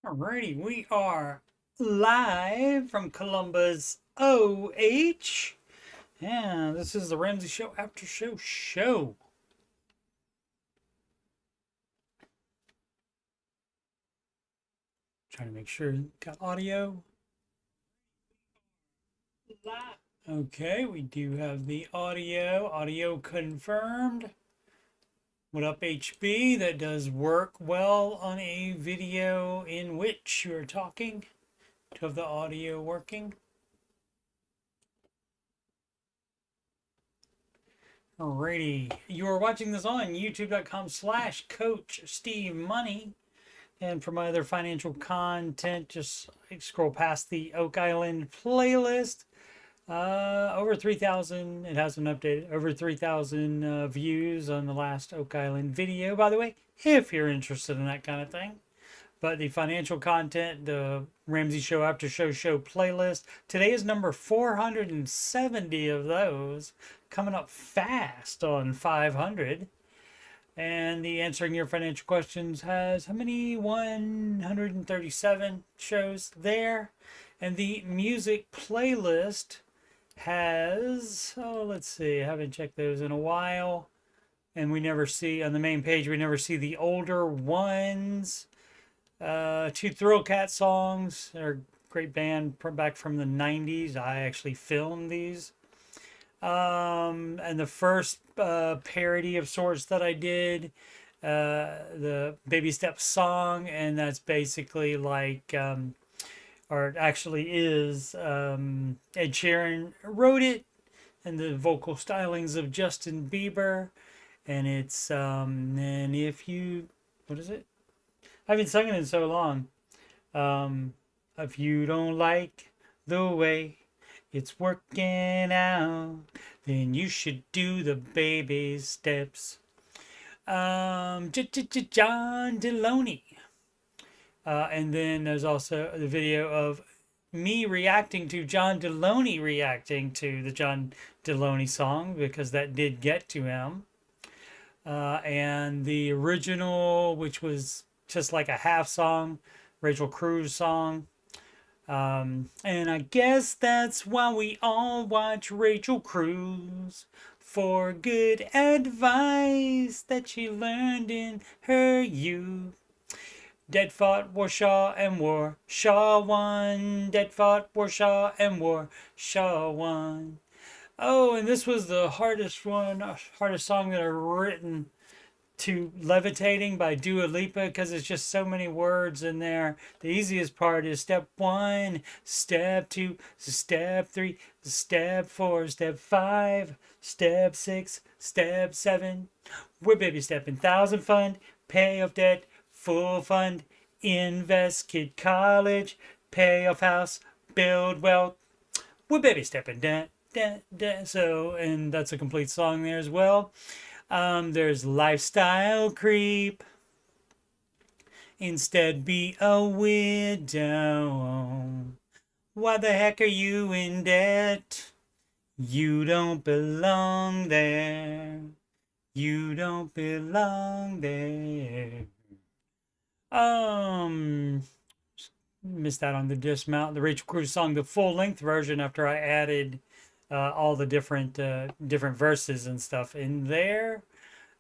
Alrighty, we are live from Columbus, OH. Yeah, this is the Ramsey Show After Show. Trying to make sure got audio. Okay, we do have the audio. Audio confirmed. What up, HB? That does work well on a video in which you're talking to have the audio working. Alrighty, you are watching this on youtube.com/coachstevemoney. And for my other financial content, just scroll past the Oak Island playlist. Over 3,000, it hasn't updated, over 3,000 views on the last Oak Island video, by the way, if you're interested in that kind of thing. But the financial content, the Ramsey Show After Show playlist, today is number 470 of those, coming up fast on 500. And the Answering Your Financial Questions has how many? 137 shows there. And the music playlist has, oh, let's see, I haven't checked those in a while. And we never see, on the main page, we never see the older ones. Two Thrill Cat songs. They're a great band back from the 90s. I actually filmed these. And the first parody of sorts that I did, the Baby Steps song, and that's basically like, or it actually is, Ed Sheeran wrote it, and the vocal stylings of Justin Bieber, and it's, and if you, what is it? I haven't sung it in so long. If you don't like the way it's working out, then you should do the baby steps. John Deloney. And then there's also the video of me reacting to John Deloney reacting to the John Deloney song, because that did get to him. And the original, which was just like a half song, Rachel Cruz song. And I guess that's why we all watch Rachel Cruz, for good advice that she learned in her youth. Dead fought Warsaw and Warsaw won. Dead fought Warsaw and Warsaw won. Oh, and this was the hardest song that I've written, to Levitating by Dua Lipa, because it's just so many words in there. The easiest part is step 1, step 2, step 3, step 4, step 5, step 6, step 7. We're baby stepping. 1,000 fund, pay off debt, full fund, invest, kid college, pay off house, build wealth. We're baby stepping. So, and that's a complete song there as well. There's Lifestyle Creep. Instead, be a widow. Why the heck are you in debt? You don't belong there. You don't belong there. Missed out on the dismount. The Rachel Cruz song, the full length version, after I added all the different verses and stuff in there.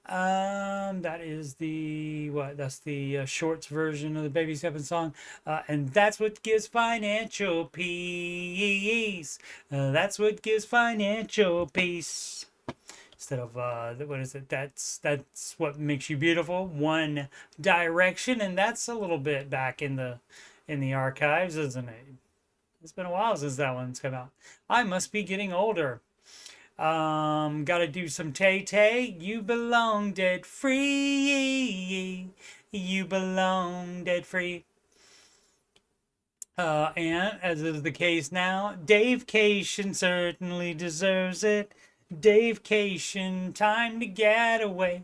That is the that's the shorts version of the Baby Steppin' song, and that's what gives financial peace. That's what gives financial peace. Instead of what is it? That's what makes you beautiful. One Direction, and that's a little bit back in the archives, isn't it? It's been a while since that one's come out. I must be getting older. Gotta do some Tay-Tay. You belong dead free. You belong dead free. And as is the case now, Dave Cation certainly deserves it. Dave Cation, time to get away.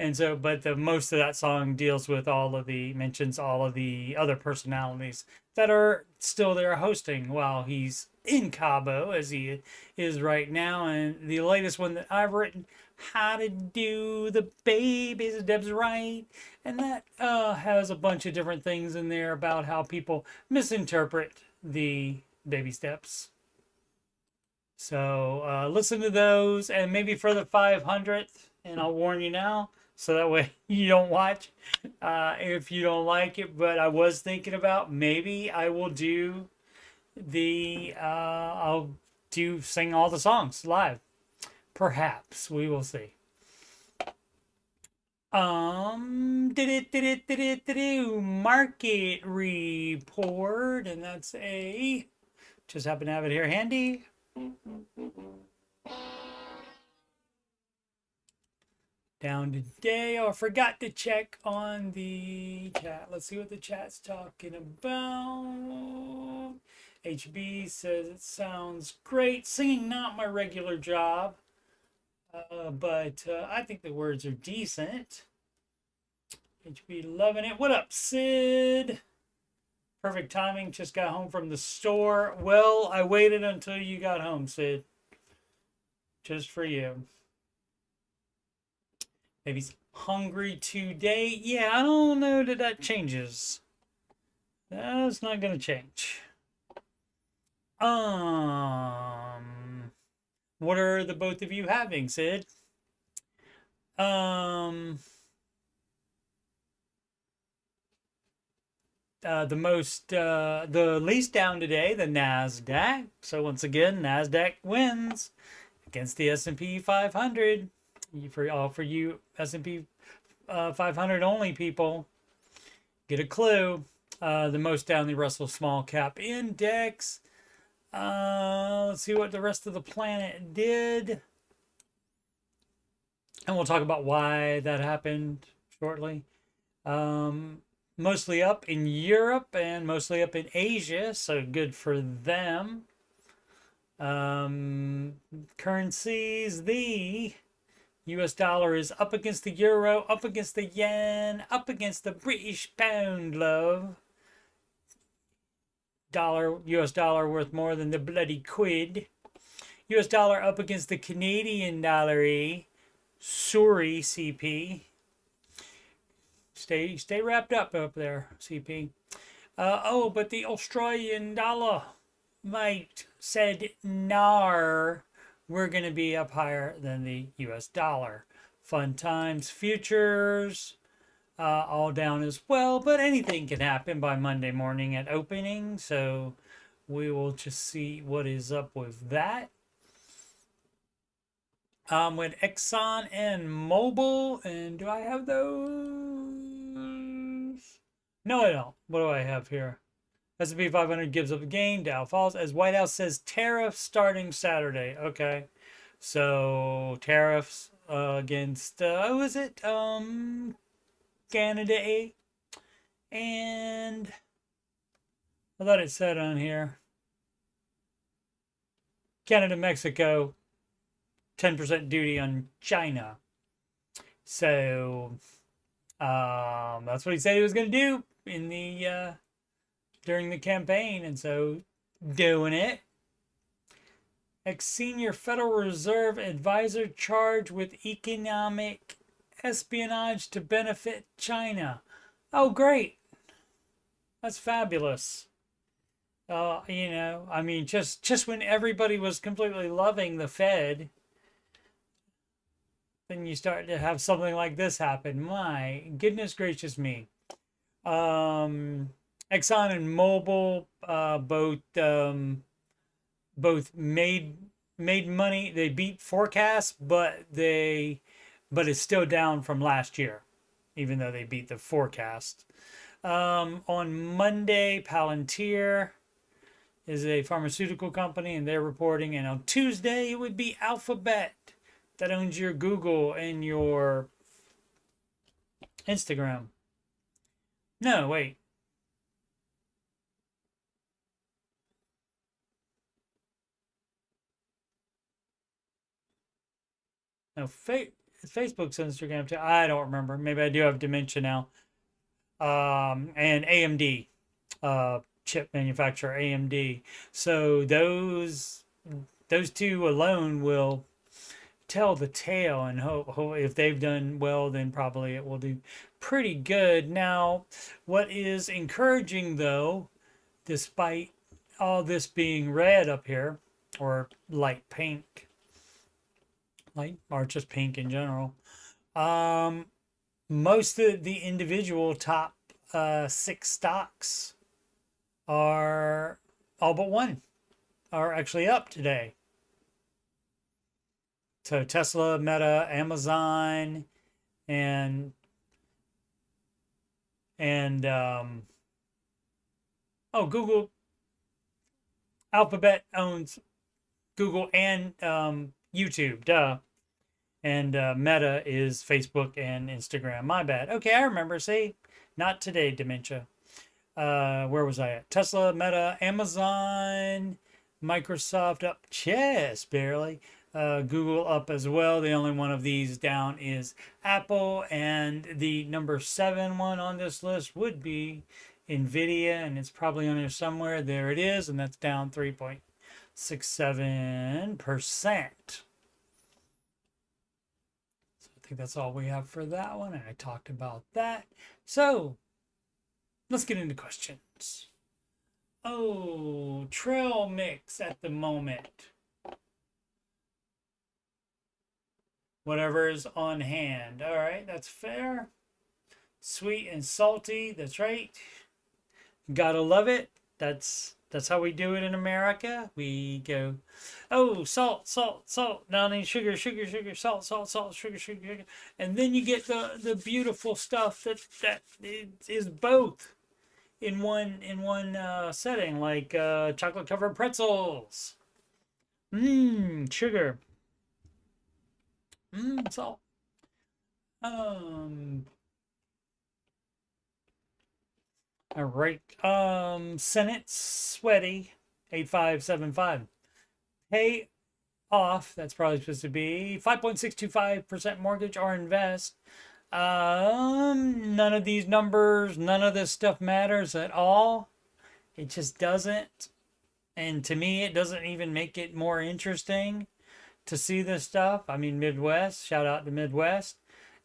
And so, but the most of that song deals with mentions all of the other personalities that are still there hosting while he's in Cabo, as he is right now. And the latest one that I've written, How to Do the Babies, Deb's Right. And that has a bunch of different things in there about how people misinterpret the baby steps. So listen to those, and maybe for the 500th, and I'll warn you now, so that way you don't watch if you don't like it. But I was thinking about maybe I will do sing all the songs live. Perhaps we will see. Market report, and that's just happen to have it here handy. Down today. Oh, I forgot to check on the chat. Let's see what the chat's talking about. HB says it sounds great. Singing not my regular job, but I think the words are decent. HB loving it. What up, Sid? Perfect timing. Just got home from the store. Well, I waited until you got home, Sid. Just for you. Maybe he's hungry today. Yeah, I don't know that changes. That's not gonna change. What are the both of you having, Sid? The least down today, the Nasdaq. So once again, Nasdaq wins against the S&P 500. For you S&P 500 only people, get a clue. The most down, the Russell Small Cap Index. Let's see what the rest of the planet did. And we'll talk about why that happened shortly. Mostly up in Europe and mostly up in Asia, so good for them. Currencies, the US dollar is up against the euro, up against the yen, up against the British pound, love. US dollar worth more than the bloody quid. US dollar up against the Canadian dollar. Sorry, CP. Stay wrapped up there, CP. But the Australian dollar, mate, said nar. We're going to be up higher than the US dollar. Fun times. Futures, all down as well. But anything can happen by Monday morning at opening. So we will just see what is up with that. With Exxon and Mobil. And do I have those? No, I don't. What do I have here? S&P 500 gives up a gain. Dow falls. As White House says, tariffs starting Saturday. Okay. So, tariffs against, who is it? Canada. And I thought it said on here. Canada, Mexico, 10% duty on China. So, that's what he said he was going to do in the, during the campaign. And so, doing it. Ex-senior Federal Reserve advisor charged with economic espionage to benefit China. Oh, great. That's fabulous. I mean, just when everybody was completely loving the Fed, then you start to have something like this happen. My goodness gracious me. Exxon and Mobil both made money. They beat forecasts, but it's still down from last year, even though they beat the forecast. On Monday, Palantir is a pharmaceutical company, and they're reporting. And on Tuesday, it would be Alphabet that owns your Google and your Instagram. No, wait. No, Facebook's Instagram too. I don't remember. Maybe I do have dementia now. And AMD, chip manufacturer AMD. So those two alone will tell the tale, and if they've done well, then probably it will do pretty good. Now, what is encouraging though, despite all this being red up here, or light pink, light or just pink in general, most of the individual top 6 stocks are all but one are actually up today. So Tesla, Meta, Amazon, and and Google. Alphabet owns Google and YouTube. Duh. And Meta is Facebook and Instagram. My bad. Okay, I remember. See, not today, dementia. Where was I at? Tesla, Meta, Amazon, Microsoft up just barely. Google up as well. The only one of these down is Apple, and the number 7 one on this list would be NVIDIA, and it's probably on there somewhere. There it is, and that's down 3.67%. So I think that's all we have for that one, and I talked about that. So let's get into questions. Oh, trail mix at the moment. Whatever is on hand. All right, that's fair. Sweet and salty, that's right. Gotta love it. That's how we do it in America. We go, oh, salt, salt, salt. Now then sugar, sugar, sugar, salt, salt, salt, sugar, sugar, sugar. And then you get the beautiful stuff that is both in one setting, like chocolate covered pretzels. Sugar. Salt. All right. Senate Sweaty 8575. Pay off. That's probably supposed to be 5.625% mortgage or invest. None of these numbers, none of this stuff matters at all. It just doesn't. And to me, it doesn't even make it more interesting to see this stuff. I mean, Midwest, shout out to Midwest.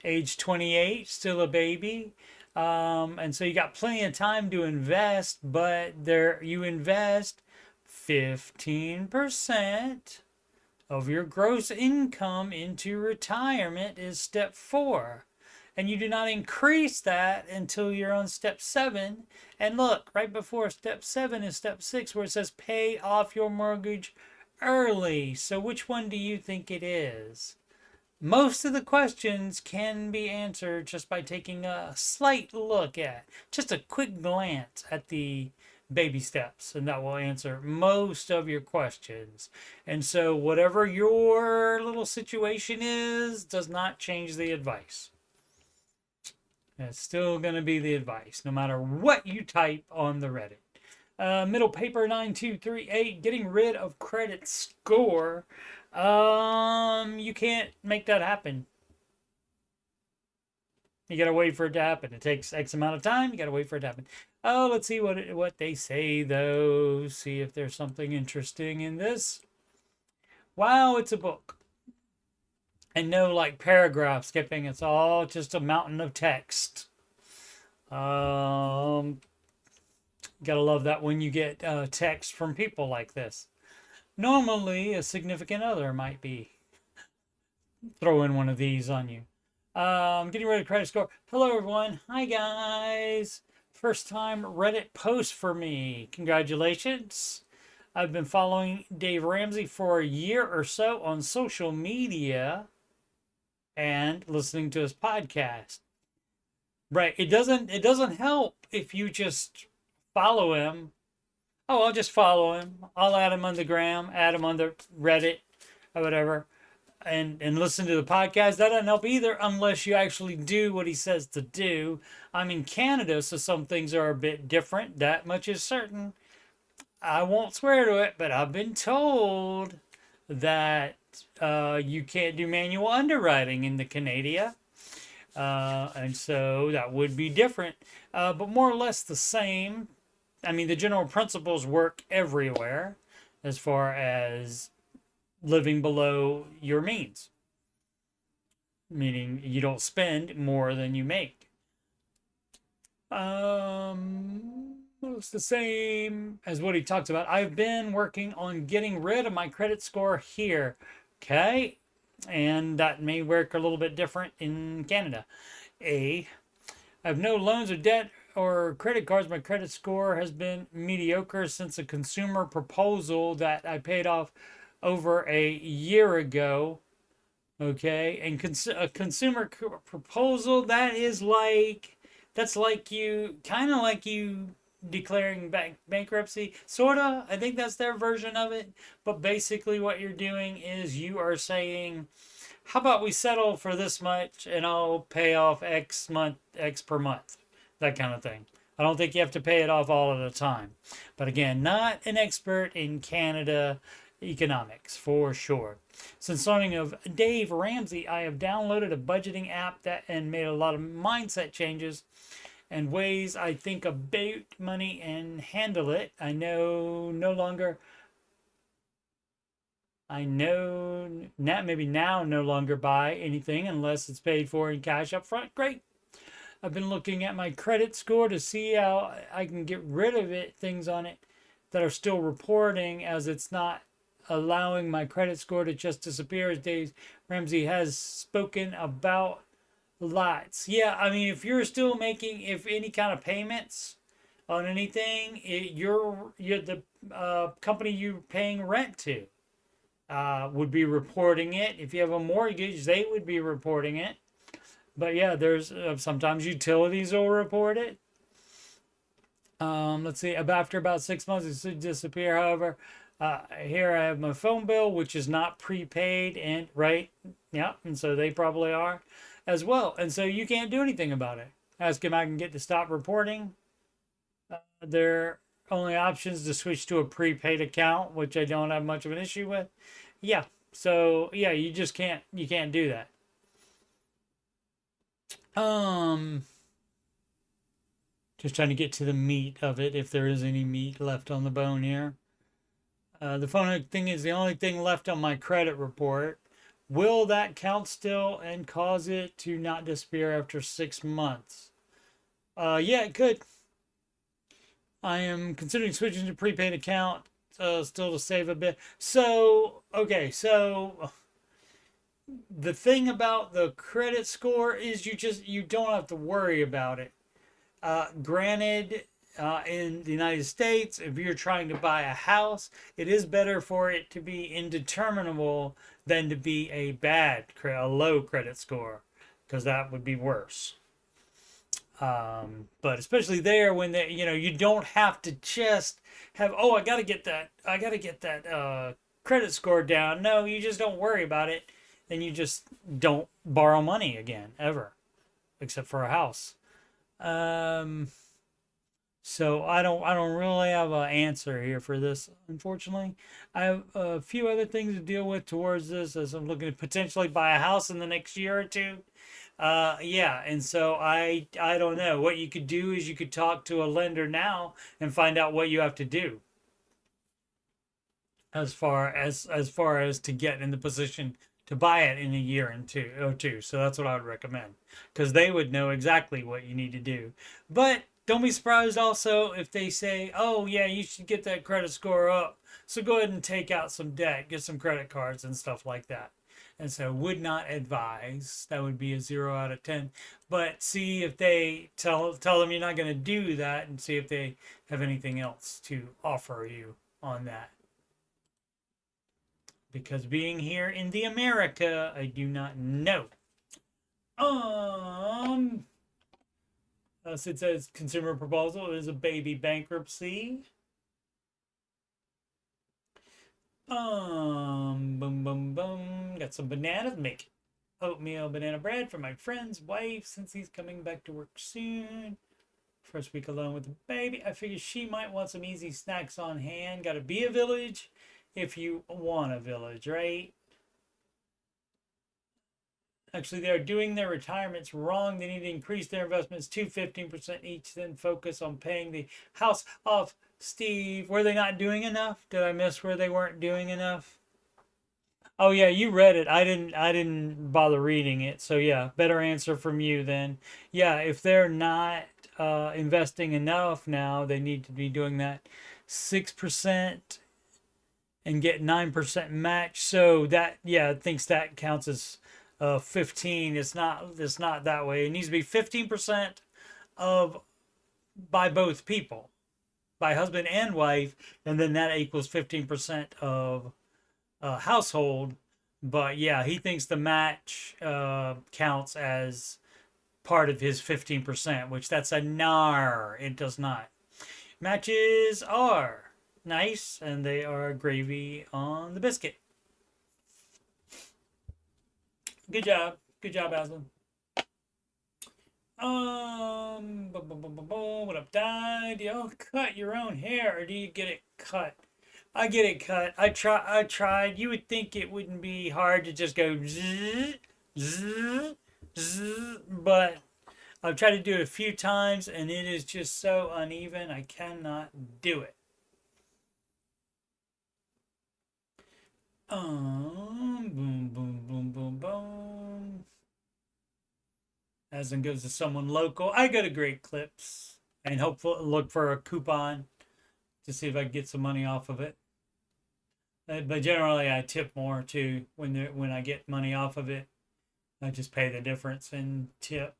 Age 28, still a baby. And so you got plenty of time to invest, but you invest 15% of your gross income into retirement is step 4. And you do not increase that until you're on step 7. And look, right before step 7 is step 6, where it says pay off your mortgage early. So which one do you think it is? Most of the questions can be answered just by taking a slight look at, just a quick glance at the baby steps, and that will answer most of your questions. And so whatever your little situation is does not change the advice. It's still going to be the advice, no matter what you type on the Reddit. Middle paper 9238, getting rid of credit score. You can't make that happen. You gotta wait for it to happen. It takes X amount of time. You gotta wait for it to happen. Oh, let's see what they say though. See if there's something interesting in this. Wow, it's a book. And no like paragraph skipping. It's all just a mountain of text. Gotta love that when you get text from people like this. Normally, a significant other might be throwing one of these on you. Getting rid of credit score. Hello, everyone. Hi, guys. First time Reddit post for me. Congratulations. I've been following Dave Ramsey for a year or so on social media and listening to his podcast. Right. It doesn't help if you just follow him. Oh, I'll just follow him. I'll add him on the gram, add him on the Reddit or whatever, and listen to the podcast. That doesn't help either unless you actually do what he says to do. I'm in Canada, so some things are a bit different. That much is certain. I won't swear to it, but I've been told that you can't do manual underwriting in the Canada. And so that would be different, but more or less the same. I mean, the general principles work everywhere as far as living below your means, meaning you don't spend more than you make. It's the same as what he talks about. I've been working on getting rid of my credit score here. Okay. And that may work a little bit different in Canada. I have no loans or debt or credit cards. My credit score has been mediocre since a consumer proposal that I paid off over a year ago. Okay. And a consumer proposal, that's like you, kind of like you declaring bankruptcy, sort of. I think that's their version of it. But basically, what you're doing is you are saying, how about we settle for this much and I'll pay off X per month, that kind of thing. I don't think you have to pay it off all at a time. But again, not an expert in Canada economics for sure. Since learning of Dave Ramsey, I have downloaded a budgeting app and made a lot of mindset changes and ways I think about money and handle it. I know now no longer buy anything unless it's paid for in cash up front. Great. I've been looking at my credit score to see how I can get rid of things on it that are still reporting, as it's not allowing my credit score to just disappear, as Dave Ramsey has spoken about lots. Yeah, I mean, if you're still making any kind of payments on anything, you're the company you're paying rent to would be reporting it. If you have a mortgage, they would be reporting it. But yeah, there's sometimes utilities will report it. Let's see. After about 6 months, it should disappear. However, here I have my phone bill, which is not prepaid, and right, yeah, and so they probably are as well. And so you can't do anything about it. Ask him I can get to stop reporting. Their only options to switch to a prepaid account, which I don't have much of an issue with. Yeah. So yeah, you can't do that. Just trying to get to the meat of it, if there is any meat left on the bone here. The phone thing is the only thing left on my credit report. Will that count still and cause it to not disappear after 6 months? Yeah, it could. I am considering switching to prepaid account still to save a bit. So, okay, so the thing about the credit score is you don't have to worry about it. Granted, in the United States, if you're trying to buy a house, it is better for it to be indeterminable than to be a low credit score, because that would be worse. But especially there, when you don't have to just have, I gotta get that credit score down. No, you just don't worry about it, and you just don't borrow money again ever, except for a house. So I don't really have an answer here for this, unfortunately. I have a few other things to deal with towards this, as I'm looking to potentially buy a house in the next year or two. Yeah, and so I don't know. What you could do is you could talk to a lender now and find out what you have to do as far as to get in the position to buy it in a year or two. So that's what I would recommend, because they would know exactly what you need to do. But don't be surprised also if they say, oh yeah, you should get that credit score up, so go ahead and take out some debt, get some credit cards and stuff like that. And so would not advise. That would be a 0 out of 10. But see if they tell them you're not going to do that, and see if they have anything else to offer you on that. Because being here in the America, I do not know. So it says consumer proposal is a baby bankruptcy. Boom, boom, boom. Got some bananas. Make oatmeal banana bread for my friend's wife, since he's coming back to work soon. First week alone with the baby. I figure she might want some easy snacks on hand. Gotta be a village if you want a village, right? Actually, they are doing their retirements wrong. They need to increase their investments to 15% each, then focus on paying the house off. Steve, were they not doing enough? Did I miss where they weren't doing enough? Oh yeah, you read it. I didn't bother reading it. So yeah, better answer from you then. Yeah, if they're not investing enough now, they need to be doing that 6% and get 9% match. So that, yeah, thinks that counts as 15. It's not that way. It needs to be 15% of by both people, by husband and wife, and then that equals 15% of household. But yeah, he thinks the match counts as part of his 15%, which that's a nar. It does not. Matches are nice, and they are gravy on the biscuit. Good job. Good job, Aslan. What up, Di? Do you cut your own hair, or do you get it cut? I get it cut. I tried. You would think it wouldn't be hard to just go zzz, zzz, zzz, but I've tried to do it a few times, and it is just so uneven. I cannot do it. Boom, boom, boom, boom, boom. As in goes to someone local. I go to Great Clips and hopefully look for a coupon to see if I can get some money off of it. But generally, I tip more too when I get money off of it. I just pay the difference and tip.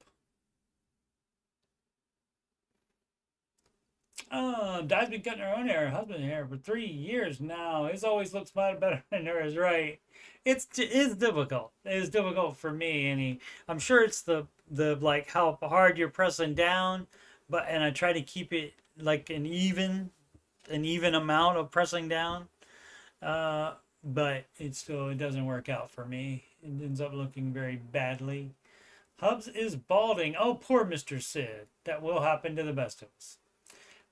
Di's been cutting her own hair, her husband's hair for 3 years now. His always looks much better than hers, right? It's difficult. It's difficult for me, and I'm sure it's the like how hard you're pressing down, and I try to keep it like an even amount of pressing down. But it doesn't work out for me. It ends up looking very badly. Hubs is balding. Oh, poor Mr. Sid. That will happen to the best of us.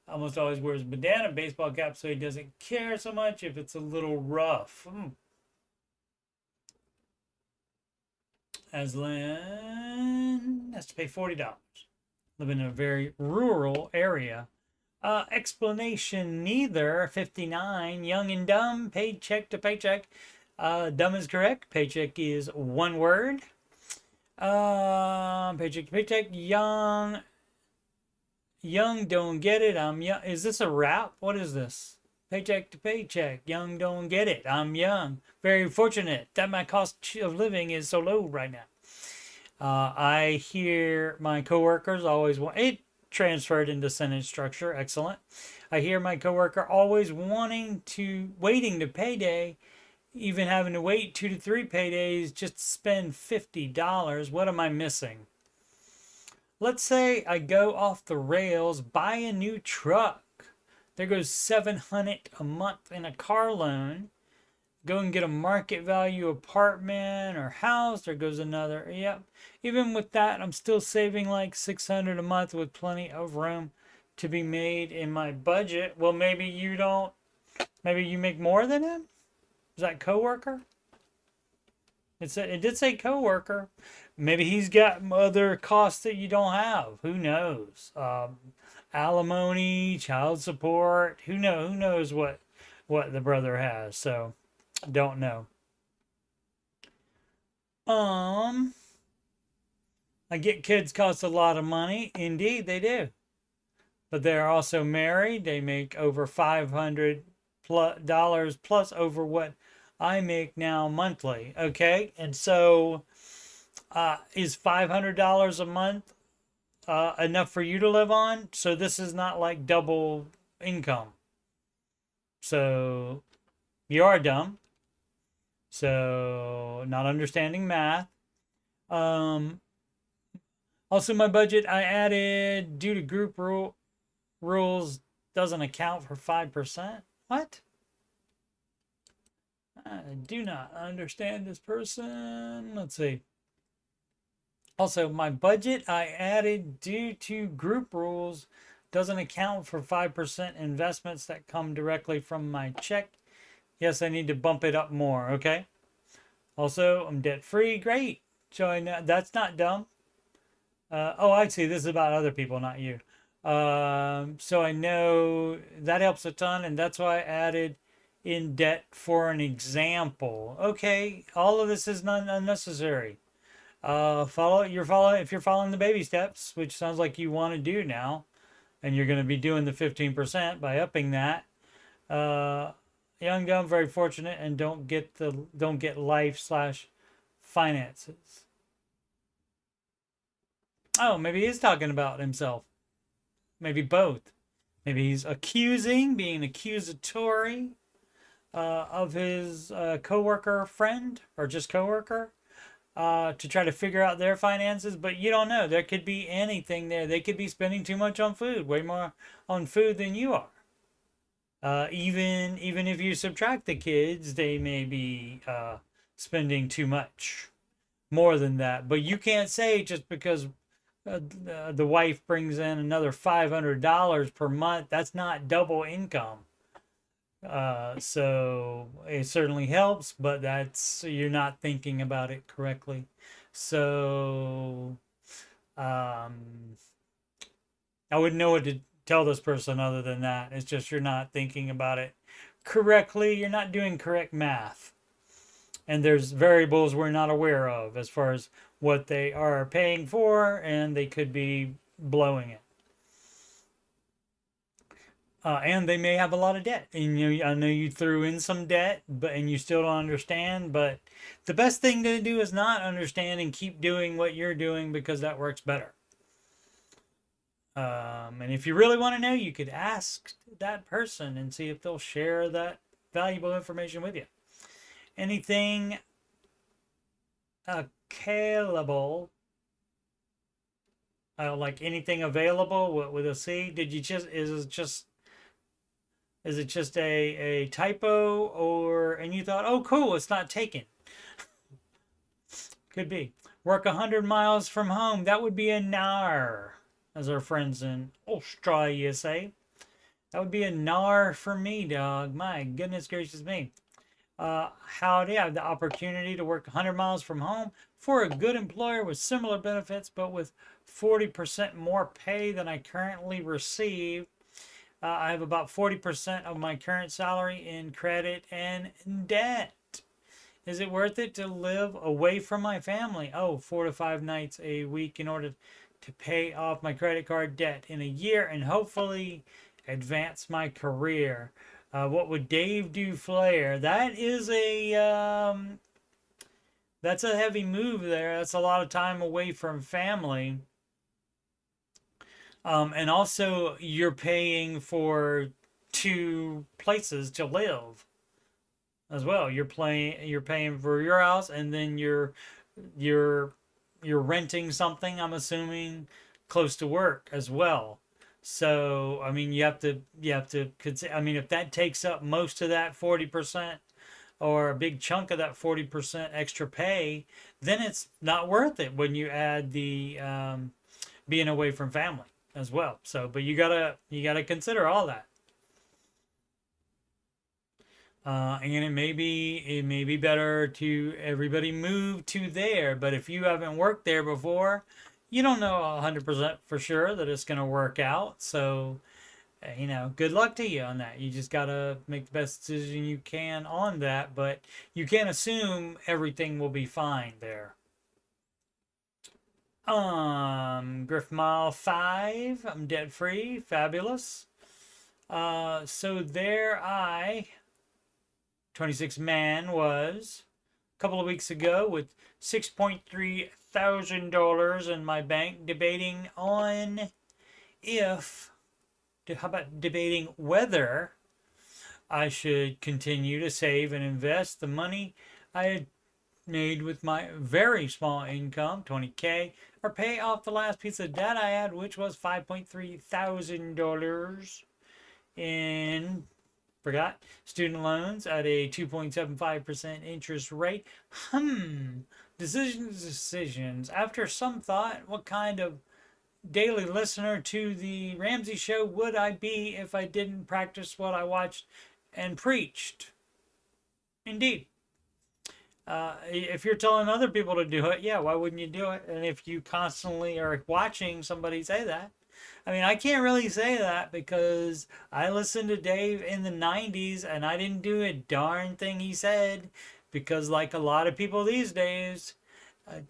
Almost always wears a bandana, baseball cap, so he doesn't care so much if it's a little rough. Aslan has to pay $40. Living in a very rural area. Explanation neither. 59. Young and dumb. Paycheck to paycheck. Dumb is correct. Paycheck is one word. Paycheck to paycheck. Young don't get it. I'm young. Is this a rap? What is this? Paycheck to paycheck. Young don't get it. I'm young. Very fortunate that my cost of living is so low right now. I hear my coworkers always want it transferred into sentence structure. Excellent. I hear my coworker always waiting to payday, even having to wait 2 to 3 paydays just to spend $50. What am I missing? Let's say I go off the rails, buy a new truck. There goes $700 a month in a car loan. Go and get a market value apartment or house. There goes another. Yep. Even with that, I'm still saving like $600 a month with plenty of room to be made in my budget. Well, maybe you don't. Maybe you make more than him? Is that coworker? It did say coworker. Maybe he's got other costs that you don't have. Who knows? Alimony, child support. Who knows what the brother has? So, don't know. I get kids cost a lot of money. Indeed, they do. But they're also married. They make over $500 plus over what I make now monthly. Okay, and so is $500 a month enough for you to live on? So this is not like double income. So you are dumb. So not understanding math. Also, my budget I added due to group rules doesn't account for 5%. What? I do not understand this person. Let's see. Also, my budget I added due to group rules doesn't account for 5% investments that come directly from my check. Yes, I need to bump it up more, okay? Also, I'm debt free. Great. So I know that's not dumb. Oh, I see. This is about other people, not you. So I know that helps a ton, and that's why I added in debt for an example. Okay, all of this is not unnecessary. If you're following the baby steps, which sounds like you want to do now, and you're going to be doing the 15% by upping that. Uh, Young, dumb, very fortunate, and don't get life slash finances. Oh, maybe he's talking about himself. Maybe both. Maybe he's being accusatory of his coworker friend or just coworker to try to figure out their finances. But you don't know. There could be anything there. They could be spending too much on food, way more on food than you are. Even if you subtract the kids, they may be spending too much, more than that. But you can't say just because the wife brings in another $500 per month, that's not double income. So it certainly helps, but you're not thinking about it correctly. So um, I wouldn't know what to tell this person other than that. It's just you're not thinking about it correctly. You're not doing correct math. And there's variables we're not aware of as far as what they are paying for, and they could be blowing it. And they may have a lot of debt. And I know you threw in some debt, and you still don't understand. But the best thing to do is not understand and keep doing what you're doing, because that works better. And if you really want to know, you could ask that person and see if they'll share that valuable information with you. Anything available? Like anything available with a C? Did you just is it just a typo, and you thought, oh cool, it's not taken? Could be. Work 100 miles from home. That would be a nar, as our friends in Australia say. That would be a nar for me, dog. My goodness gracious me. Howdy, I have the opportunity to work 100 miles from home for a good employer with similar benefits, but with 40% more pay than I currently receive. I have about 40% of my current salary in credit and debt. Is it worth it to live away from my family? 4 to 5 nights a week in order to pay off my credit card debt in a year and hopefully advance my career. What would Dave do, Flair? That is that's a heavy move there. That's a lot of time away from family. And also you're paying for 2 places to live as well. You're paying for your house, and then you're renting something, I'm assuming, close to work as well. So, I mean, you have to consider, I mean, if that takes up most of that 40% or a big chunk of that 40% extra pay, then it's not worth it when you add the being away from family as well. So, but you gotta consider all that. And it may be better to everybody move to there. But if you haven't worked there before, you don't know 100% for sure that it's going to work out. So, good luck to you on that. You just got to make the best decision you can on that. But you can't assume everything will be fine there. Griff Mile 5, I'm debt free, fabulous. So there 26 man was a couple of weeks ago with $6.3 thousand in my bank, debating on how about debating whether I should continue to save and invest the money I had made with my very small income, 20K, or pay off the last piece of debt I had, which was $5.3 thousand in student loans at a 2.75% interest rate. Decisions. After some thought, what kind of daily listener to the Ramsey show would I be if I didn't practice what I watched and preached? Indeed. If you're telling other people to do it, yeah, why wouldn't you do it? And if you constantly are watching somebody say that, I mean, I can't really say that because I listened to Dave in the 90s and I didn't do a darn thing he said because, like a lot of people these days,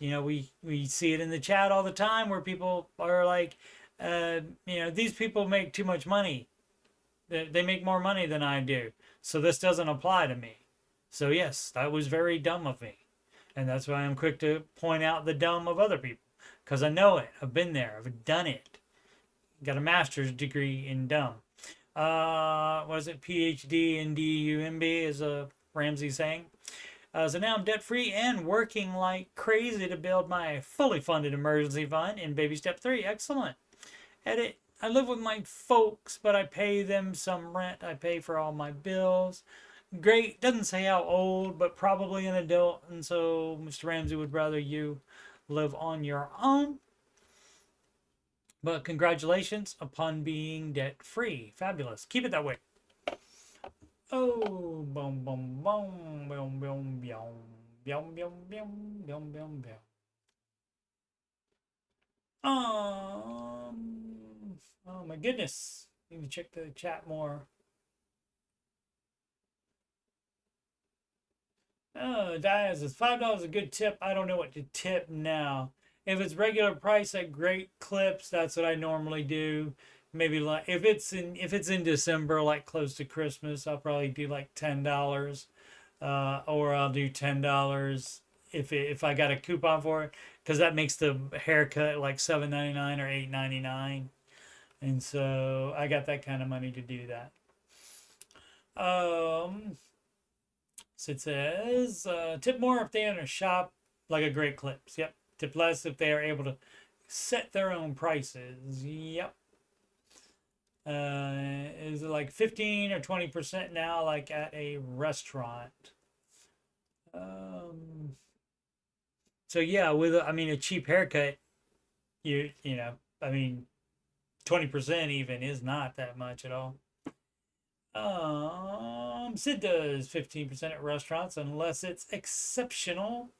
we see it in the chat all the time where people are like, these people make too much money. They make more money than I do. So this doesn't apply to me. So, yes, that was very dumb of me. And that's why I'm quick to point out the dumb of other people because I know it. I've been there, I've done it. Got a master's degree in dumb. What is it? PhD in DUMB is a Ramsey saying. So now I'm debt free and working like crazy to build my fully funded emergency fund in baby step 3. Excellent. Edit. I live with my folks, but I pay them some rent. I pay for all my bills. Great. Doesn't say how old, but probably an adult. And so Mr. Ramsey would rather you live on your own. But congratulations upon being debt free. Fabulous. Keep it that way. Oh, boom, boom, boom, boom, boom, boom, boom, boom, boom, boom, boom, boom. Oh my goodness. Need to check the chat more. Oh, Diaz is $5 a good tip. I don't know what to tip now. If it's regular price at Great Clips, that's what I normally do. Maybe like if it's in December, like close to Christmas, I'll probably do like $10, or I'll do $10 if I got a coupon for it, because that makes the haircut like $7.99 or $8.99, and so I got that kind of money to do that. So it says tip more if they own a shop like a Great Clips. Yep. Tip less if they are able to set their own prices. Yep. Is it like 15 or 20% now, like at a restaurant? So yeah, with a cheap haircut, you know, I mean, 20% even is not that much at all. Sid does 15% at restaurants unless it's exceptional.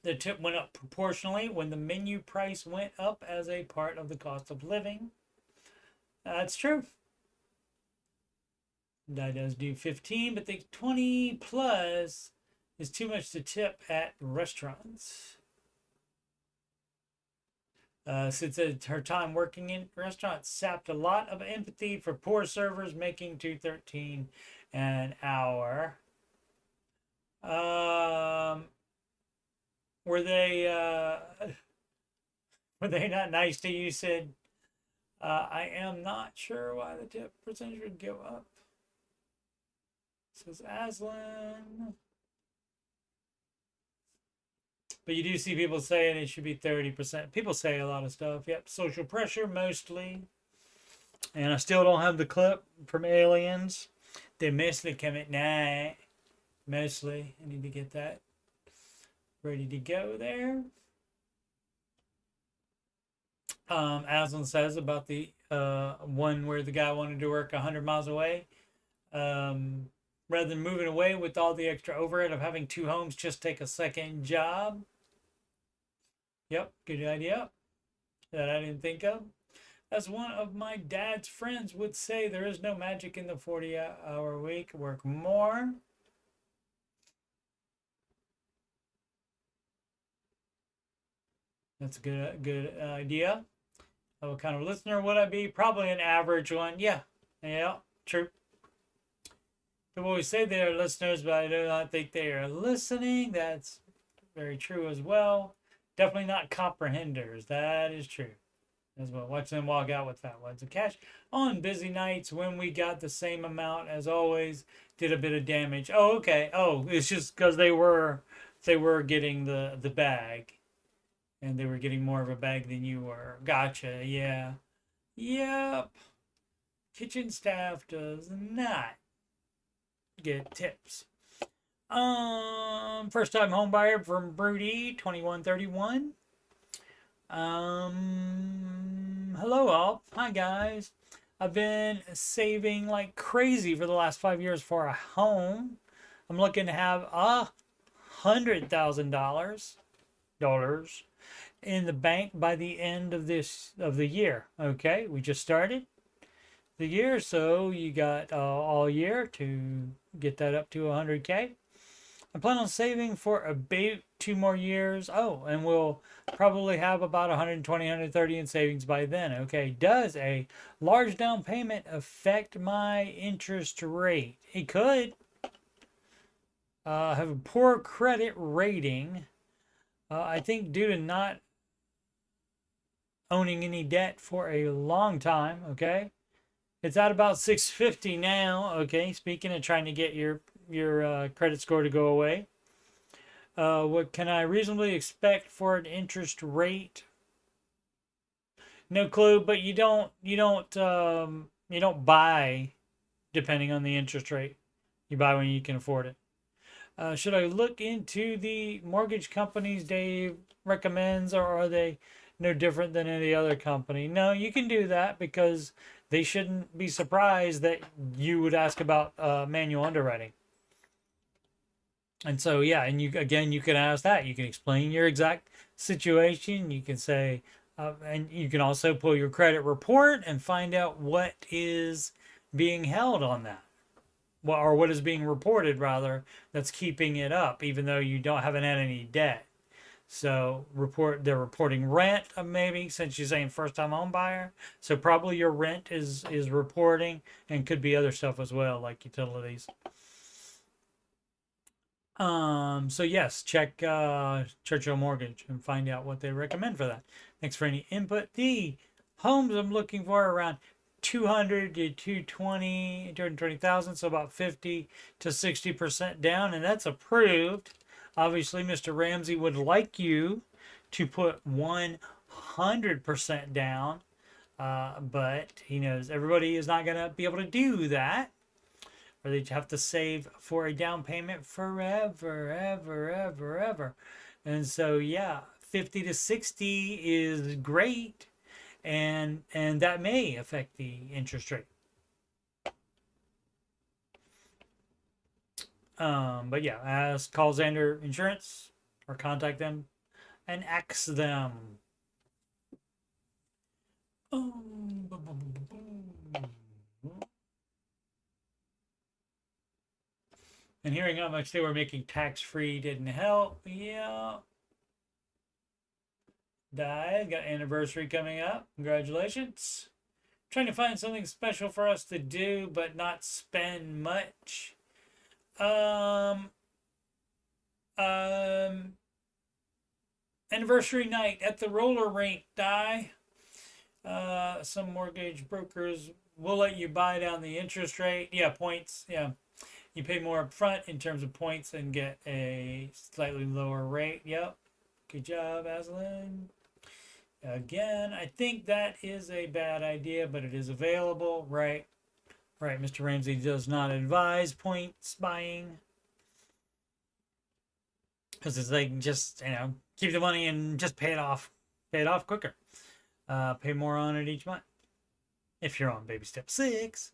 The tip went up proportionally when the menu price went up as a part of the cost of living. That's true. That does do 15, but the 20 plus is too much to tip at restaurants. Since her time working in restaurants sapped a lot of empathy for poor servers making $2.13 an hour. Were they not nice to you, Sid? I am not sure why the tip percentage would go up. Says Aslan. But you do see people saying it should be 30%. People say a lot of stuff. Yep, social pressure mostly. And I still don't have the clip from Aliens. They mostly come at night. Mostly. I need to get that ready to go there. Aslan says about the one where the guy wanted to work 100 miles away. Rather than moving away with all the extra overhead of having 2 homes, just take a second job. Yep, good idea that I didn't think of. As one of my dad's friends would say, there is no magic in the 40-hour week. Work more. That's a good idea. What kind of listener would I be? Probably an average one. Yeah, true. People always say they're listeners, but I do not think they are listening. That's very true as well. Definitely not comprehenders. That is true as well. Watch them walk out with fat ones of cash on busy nights when we got the same amount as always. Did a bit of damage. Oh, okay. Oh, it's just because they were getting the bag, and they were getting more of a bag than you were. Gotcha. Yeah. Yep. Kitchen staff does not get tips. First time home buyer from Broody 2131. Hello all. Hi guys. I've been saving like crazy for the last 5 years for a home. I'm looking to have $100,000 in the bank by the end of the year. Okay, we just started the year, so you got all year to get that up to 100K. I plan on saving for about 2 more years. Oh, and we'll probably have about 120, 130 in savings by then. Okay, does a large down payment affect my interest rate? It could. Have a poor credit rating. I think due to not owning any debt for a long time. Okay, it's at about 650 now. Okay, speaking of trying to get your credit score to go away. What can I reasonably expect for an interest rate? No clue, but you don't buy depending on the interest rate. You buy when you can afford it. Should I look into the mortgage companies Dave recommends, or are they no different than any other company? No, you can do that because they shouldn't be surprised that you would ask about manual underwriting. And so, yeah, and you can ask that. You can explain your exact situation. You can say, and you can also pull your credit report and find out what is being held on that, well, or what is being reported rather, that's keeping it up, even though you haven't had any debt. So they're reporting rent, maybe, since you're saying first time home buyer. So probably your rent is reporting, and could be other stuff as well, like utilities. So yes, check Churchill Mortgage and find out what they recommend for that. Thanks for any input. The homes I'm looking for are around 200 to 220,000, so about 50 to 60% down, and that's approved. Obviously, Mr. Ramsey would like you to put 100% down, but he knows everybody is not going to be able to do that, or they have to save for a down payment forever, ever. And so, yeah, 50 to 60 is great, and that may affect the interest rate. But yeah, call Xander Insurance or contact them and ask them. And hearing how much they were making tax-free didn't help. Yeah. Died. Got anniversary coming up. Congratulations. Trying to find something special for us to do, but not spend much. Anniversary night at the roller rink, some mortgage brokers will let you buy down the interest rate. Yeah, points. Yeah. You pay more up front in terms of points and get a slightly lower rate. Yep. Good job, Aslan. Again, I think that is a bad idea, but it is available. Right. Right. Mr. Ramsey does not advise points buying, because it's like, just, keep the money and just pay it off. Pay it off quicker. Pay more on it each month if you're on baby step 6.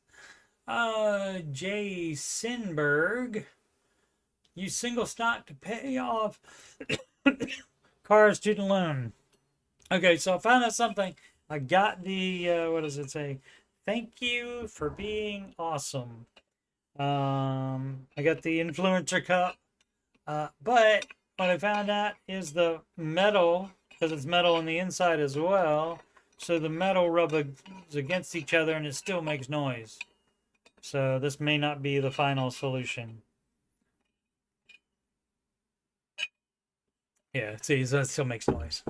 Jay Sinberg, use single stock to pay off car student loan. Okay, so I found out something. I got the what does it say? Thank you for being awesome. I got the influencer cup, but what I found out is the metal, because it's metal on the inside as well, so the metal rubs against each other and it still makes noise. So this may not be the final solution. Yeah, see, so that still makes noise.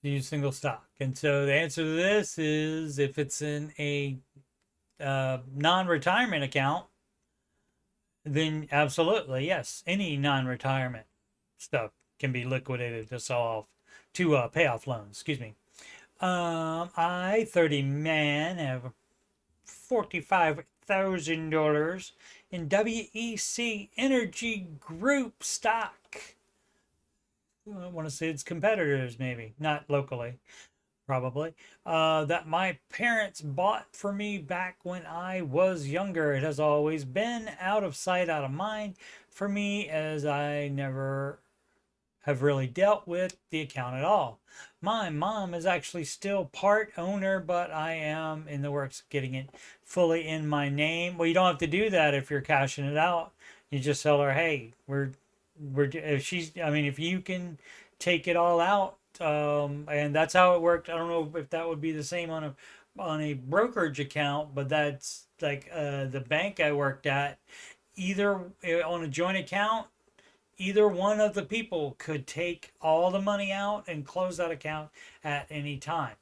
Use single stock. And so the answer to this is, if it's in a non-retirement account, then absolutely, yes. Any non-retirement stuff can be liquidated to pay off loans. Excuse me. I, 30 man, have $45,000 in WEC Energy Group stock. I want to say it's competitors, maybe, not locally. probably, that my parents bought for me back when I was younger. It has always been out of sight, out of mind for me, as I never have really dealt with the account at all. My mom is actually still part owner, but I am in the works of getting it fully in my name. Well, you don't have to do that if you're cashing it out. You just tell her, hey, if she's, I mean, if you can take it all out, and that's how it worked. I don't know if that would be the same on a brokerage account, but that's like the bank I worked at. Either on a joint account, either one of the people could take all the money out and close that account at any time.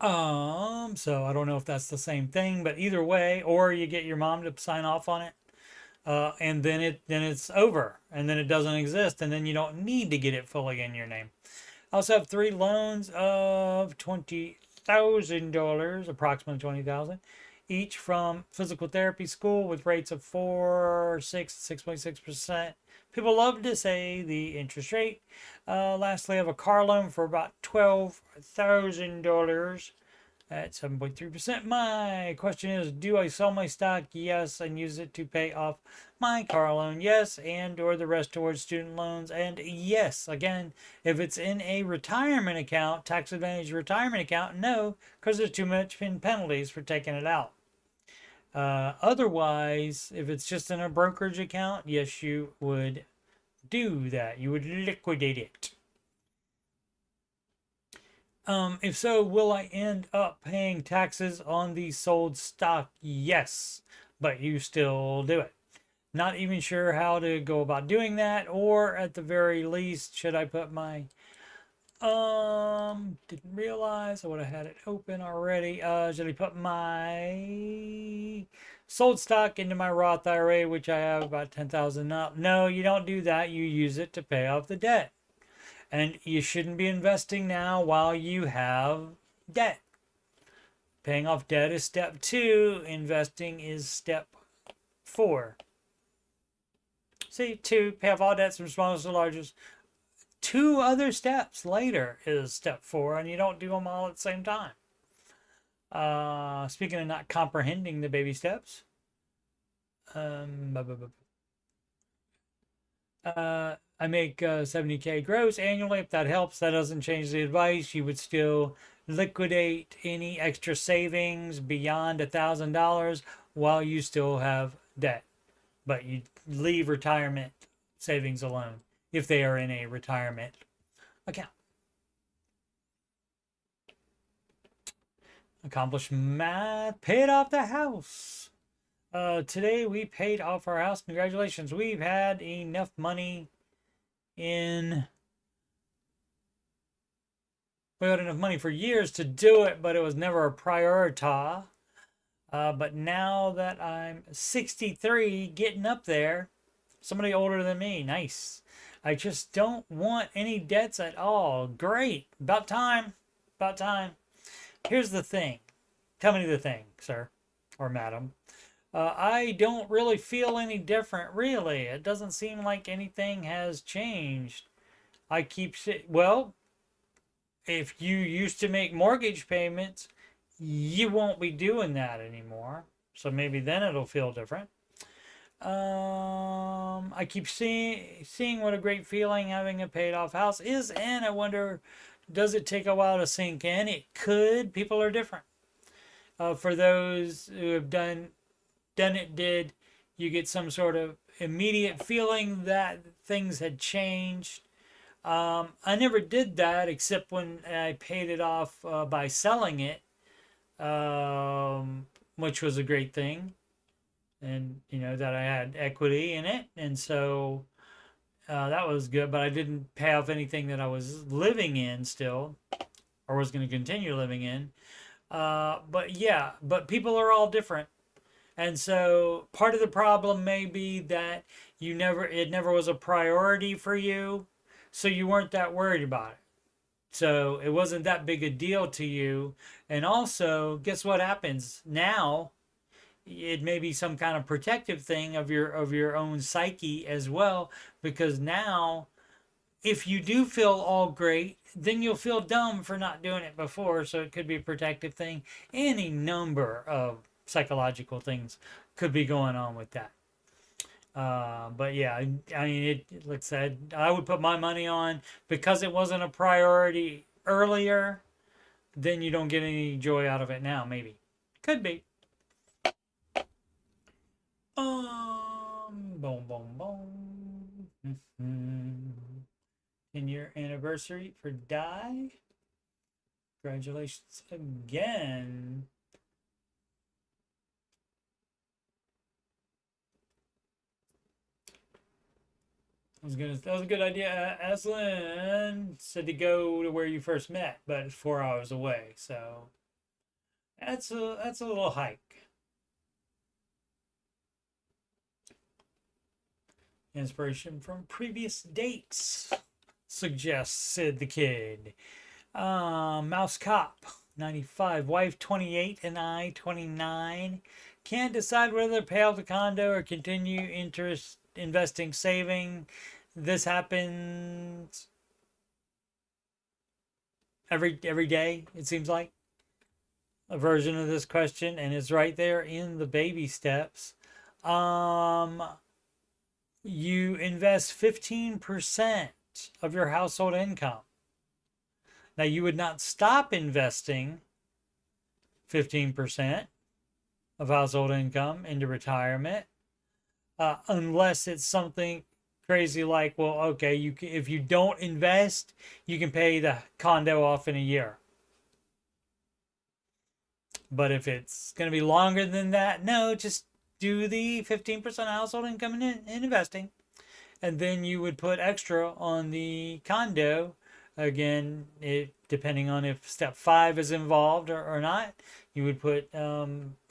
So I don't know if that's the same thing, but either way, or you get your mom to sign off on it, and then it's over, and then it doesn't exist, and then you don't need to get it fully in your name. I also have three loans of $20,000, approximately 20,000, each from physical therapy school with rates of 4, 6, 6.6%. People love to say the interest rate. Lastly, I have a car loan for about $12,000 at 7.3%. My question is, do I sell my stock? Yes, and use it to pay off my car loan? Yes, and or the rest towards student loans? And yes, again, if it's in a retirement account, tax advantage retirement account, no, because there's too much in penalties for taking it out. Otherwise, if it's just in a brokerage account, yes, you would do that. You would liquidate it. If so, will I end up paying taxes on the sold stock? Yes, but you still do it. Not even sure how to go about doing that, or at the very least, should I put my didn't realize I would have had it open already. Should I put my sold stock into my Roth IRA, which I have about 10,000 now? No, you don't do that. You use it to pay off the debt. And you shouldn't be investing now while you have debt. Paying off debt is step 2. Investing is step 4. See, 2, pay off all debts from smallest to largest. 2 other steps later is step 4, and you don't do them all at the same time. Speaking of not comprehending the baby steps, I make 70K gross annually. If that helps, that doesn't change the advice. You would still liquidate any extra savings beyond $1,000 while you still have debt, but you leave retirement savings alone if they are in a retirement account. Accomplished math, paid off the house. Today we paid off our house. Congratulations. We've had enough money we had enough money for years to do it, but it was never a priority. But now that I'm 63, getting up there, somebody older than me, nice. I just don't want any debts at all. Great. About time. About time. Here's the thing. Tell me the thing, sir or madam. I don't really feel any different, really. It doesn't seem like anything has changed. I keep saying, well, if you used to make mortgage payments, you won't be doing that anymore. So maybe then it'll feel different. I keep seeing what a great feeling having a paid off house is, and I wonder, does it take a while to sink in? It could. People are different. For those who have done it, you get some sort of immediate feeling that things had changed. I never did that except when I paid it off by selling it, which was a great thing. And, that I had equity in it. And so that was good. But I didn't pay off anything that I was living in still, or was going to continue living in. But yeah, but people are all different. And so part of the problem may be that it never was a priority for you, so you weren't that worried about it. So it wasn't that big a deal to you. And also, guess what happens now? It may be some kind of protective thing of your own psyche as well, because now if you do feel all great, then you'll feel dumb for not doing it before. So it could be a protective thing. Any number of psychological things could be going on with that. But yeah, I mean, like I said, I would put my money on because it wasn't a priority earlier. Then you don't get any joy out of it now. Maybe could be. Boom, boom, boom. 10-year anniversary for Die. Congratulations again. That was a good idea. Aslan said to go to where you first met, but it's 4 hours away, so that's a little hike. Inspiration from previous dates, suggests Sid the Kid. Mouse Cop 95, wife 28 and I 29. Can't decide whether to pay off the condo or continue interest investing saving. This happens every day, it seems like. A version of this question, and it's right there in the baby steps. You invest 15% of your household income. Now, you would not stop investing 15% of household income into retirement unless it's something crazy like, well, okay, if you don't invest, you can pay the condo off in a year. But if it's going to be longer than that, no, just do the 15% household income in investing. And then you would put extra on the condo. Again, depending on if step 5 is involved or not, you would put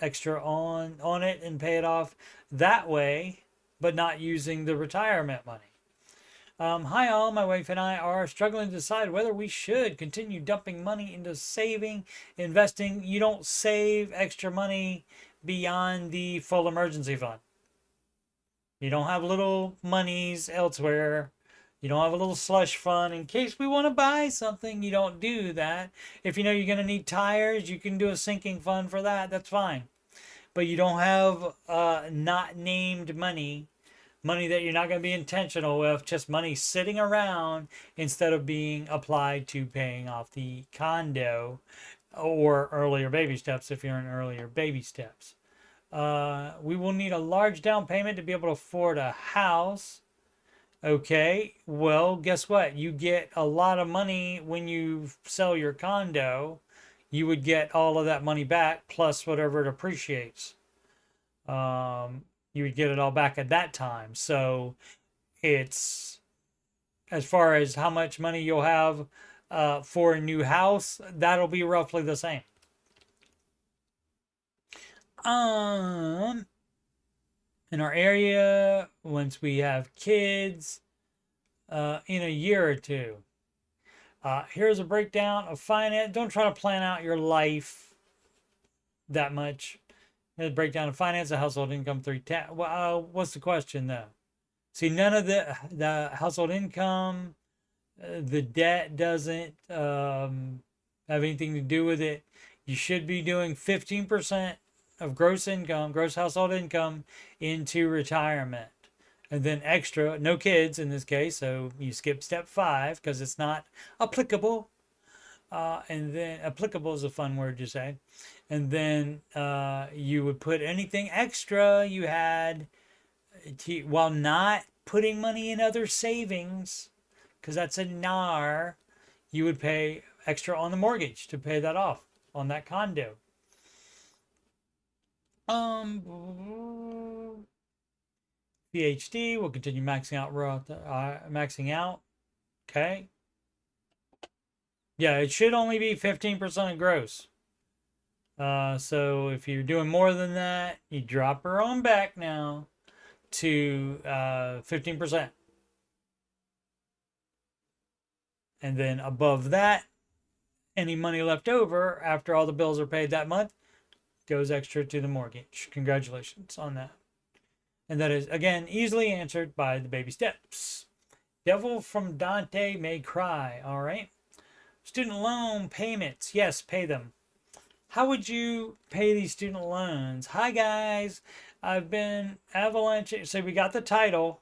extra on it and pay it off that way, but not using the retirement money. Hi all, my wife and I are struggling to decide whether we should continue dumping money into saving, investing. You don't save extra money beyond the full emergency fund. You don't have little monies elsewhere. You don't have a little slush fund in case we want to buy something. You don't do that. If you know you're going to need tires, you can do a sinking fund for that. That's fine. But you don't have not named money that you're not going to be intentional with, just money sitting around instead of being applied to paying off the condo or earlier baby steps if you're in earlier baby steps. We will need a large down payment to be able to afford a house. Okay, well, guess what? You get a lot of money when you sell your condo. You would get all of that money back plus whatever it appreciates. You would get it all back at that time. So it's, as far as how much money you'll have for a new house, that'll be roughly the same. In our area, once we have kids in a year or two. Here's a breakdown of finance. Don't try to plan out your life that much. Here's a breakdown of finance, the household income, 310. Well, what's the question though? See, none of the household income, the debt doesn't have anything to do with it. You should be doing 15% of gross income, gross household income into retirement. And then extra, no kids in this case, so you skip step 5 because it's not applicable. And then applicable is a fun word to say. And then you would put anything extra you had while not putting money in other savings, because that's a NAR, you would pay extra on the mortgage to pay that off on that condo. PhD will continue maxing out. Okay. Yeah, it should only be 15% of gross. So if you're doing more than that, you drop her on back now to 15%. And then above that, any money left over after all the bills are paid that month goes extra to the mortgage. Congratulations on that. And that is, again, easily answered by the baby steps. Devil from Dante May Cry. All right. Student loan payments. Yes, pay them. How would you pay these student loans? Hi, guys. I've been avalanching. So we got the title,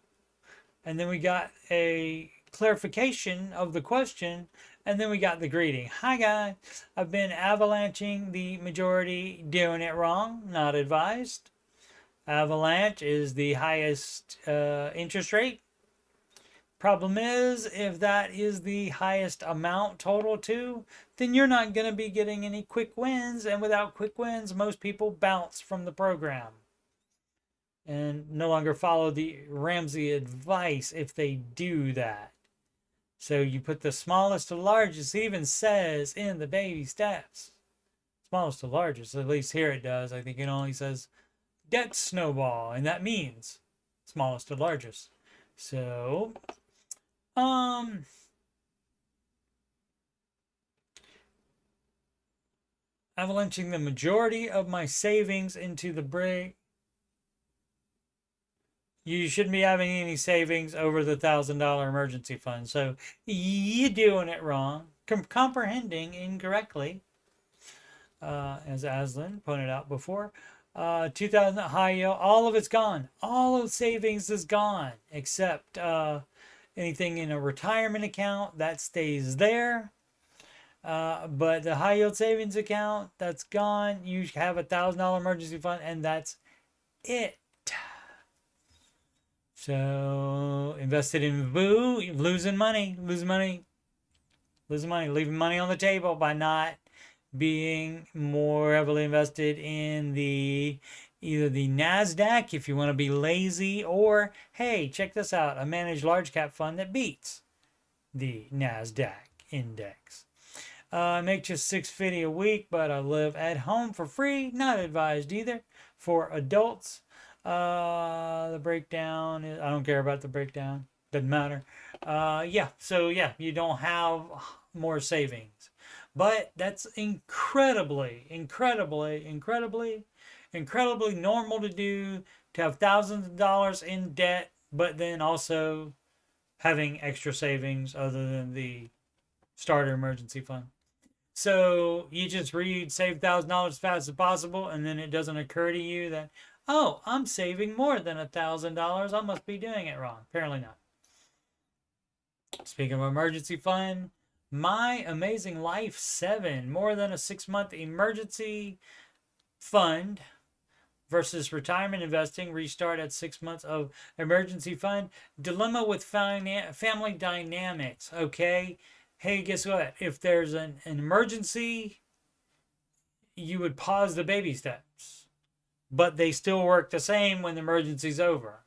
and then we got a clarification of the question, and then we got the greeting. Hi, guys. I've been avalanching the majority, doing it wrong, not advised. Avalanche is the highest interest rate. Problem is, if that is the highest amount total too, then you're not going to be getting any quick wins. And without quick wins, most people bounce from the program and no longer follow the Ramsey advice if they do that. So you put the smallest to largest. It even says in the baby steps, smallest to largest. At least here it does. I think it only says debt snowball, and that means smallest to largest. So avalanching the majority of my savings into the break. You shouldn't be having any savings over the $1,000 emergency fund. So you're doing it wrong, comprehending incorrectly, as Aslan pointed out before. 2000 high yield, all of it's gone. All of the savings is gone, except anything in a retirement account that stays there. But the high yield savings account, that's gone. You have $1,000 emergency fund, and that's it. So invested in VOO, losing money, leaving money on the table by not being more heavily invested in either the NASDAQ if you want to be lazy, or hey, check this out, a managed large cap fund that beats the NASDAQ index. I make just $6.50 a week, but I live at home for free. Not advised either for adults. The breakdown is, I don't care about the breakdown. Doesn't matter. So you don't have more savings. But that's incredibly normal to do, to have thousands of dollars in debt, but then also having extra savings other than the starter emergency fund. So you just read save $1,000 as fast as possible, and then it doesn't occur to you that, oh, I'm saving more than $1,000. I must be doing it wrong. Apparently not. Speaking of emergency fund, My Amazing Life 7, more than a 6-month emergency fund versus retirement investing, restart at 6 months of emergency fund. Dilemma with family dynamics. Okay. Hey, guess what? If there's an emergency, you would pause the baby steps, but they still work the same when the emergency's over,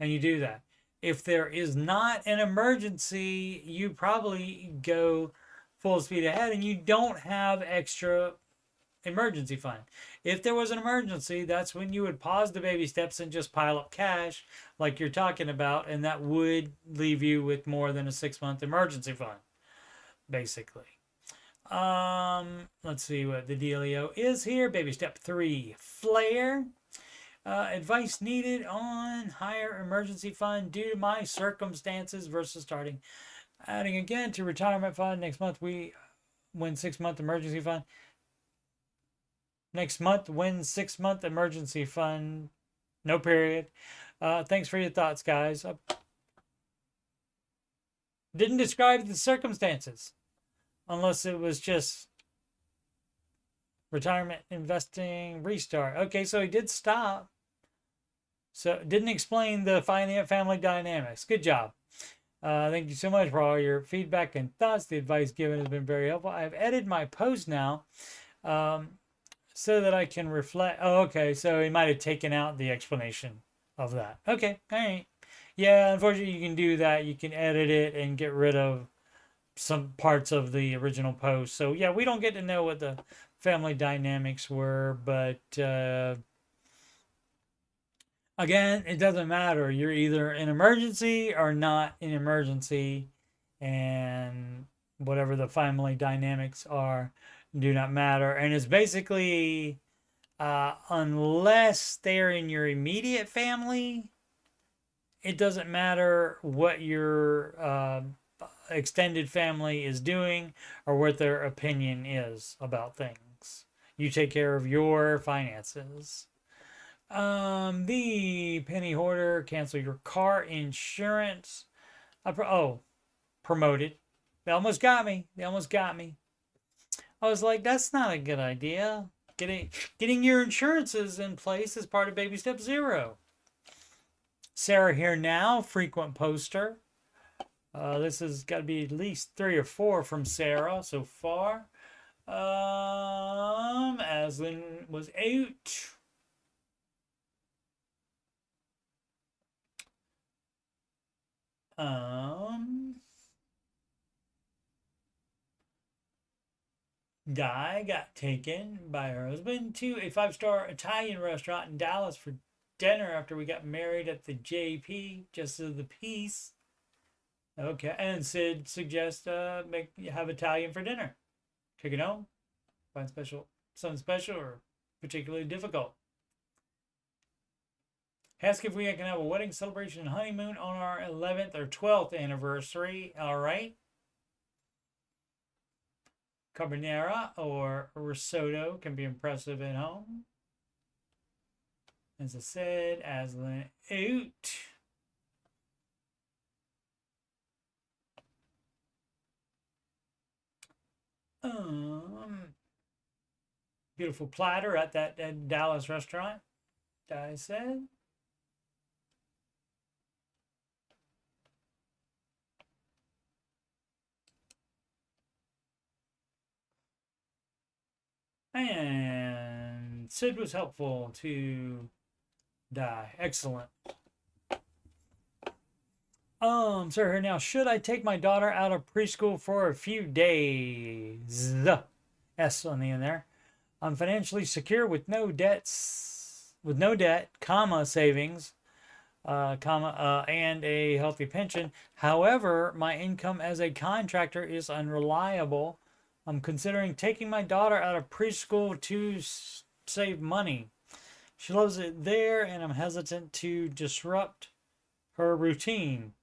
and you do that. If there is not an emergency, you probably go full speed ahead and you don't have extra emergency fund. If there was an emergency, that's when you would pause the baby steps and just pile up cash like you're talking about, and that would leave you with more than a 6-month emergency fund, basically. Let's see what the dealio is here. Baby step 3, flare. Advice needed on higher emergency fund due to my circumstances versus starting. Adding again to retirement fund. Next month we win 6-month emergency fund. Next month win 6-month emergency fund. No period. Thanks for your thoughts, guys. Didn't describe the circumstances. Unless it was just retirement, investing, restart. Okay, so he did stop. So didn't explain the family dynamics. Good job. Thank you so much for all your feedback and thoughts. The advice given has been very helpful. I've edited my post now so that I can reflect. Oh, okay, so he might have taken out the explanation of that. Okay, all right. Yeah, unfortunately, you can do that. You can edit it and get rid of some parts of the original post. So yeah, we don't get to know what the family dynamics were, but again, it doesn't matter. You're either in emergency or not in emergency, and whatever the family dynamics are do not matter. And it's basically unless they're in your immediate family it doesn't matter what your extended family is doing or what their opinion is about things. You take care of your finances. The penny hoarder, cancel your car insurance. Promoted. They almost got me. They almost got me. I was like, that's not a good idea. Getting your insurances in place is part of baby step 0. Sarah here now, frequent poster. This has got to be at least 3 or 4 from Sarah so far. Aslan was out. Di got taken by her husband to a 5-star Italian restaurant in Dallas for dinner after we got married at the JP, just of the peace. Okay, and Sid suggests have Italian for dinner. Take it home. Find something special or particularly difficult. Ask if we can have a wedding celebration and honeymoon on our 11th or 12th anniversary. All right. Carbonara or risotto can be impressive at home. As I said, Aslan out. Beautiful platter at that Dallas restaurant, I said. And Sid was helpful to die. Excellent. Sir, here now, should I take my daughter out of preschool for a few days? S on the end there. I'm financially secure with no debts, comma, savings, and a healthy pension. However, my income as a contractor is unreliable. I'm considering taking my daughter out of preschool to save money. She loves it there, and I'm hesitant to disrupt her routine,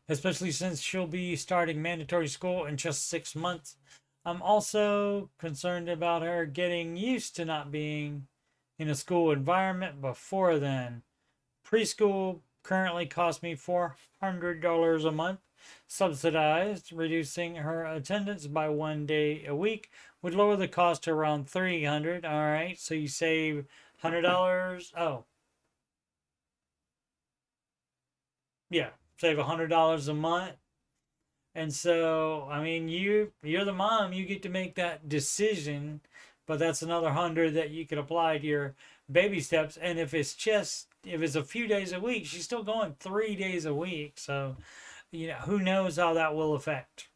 especially since she'll be starting mandatory school in just 6 months. I'm also concerned about her getting used to not being in a school environment before then. Preschool currently costs me $400 a month, subsidized. Reducing her attendance by 1 day a week would lower the cost to around $300. All right, so you save $100. Oh, yeah, save $100 a month. And so, I mean, you're the mom. You get to make that decision, but that's another 100 that you could apply to your baby steps. And if it's a few days a week, she's still going 3 days a week. So, who knows how that will affect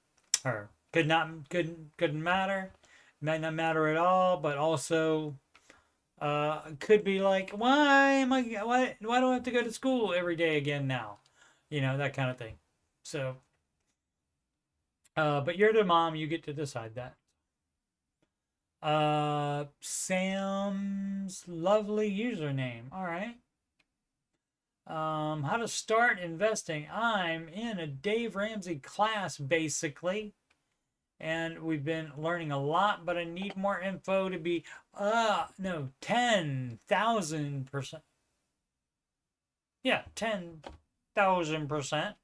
her? Couldn't matter. Might not matter at all. But also, could be like, why do I have to go to school every day again now? That kind of thing. So. But you're the mom, you get to decide that. Sam's lovely username. All right. How to start investing. I'm in a Dave Ramsey class, basically. And we've been learning a lot, but I need more info to be, 10,000%. Yeah, 10,000%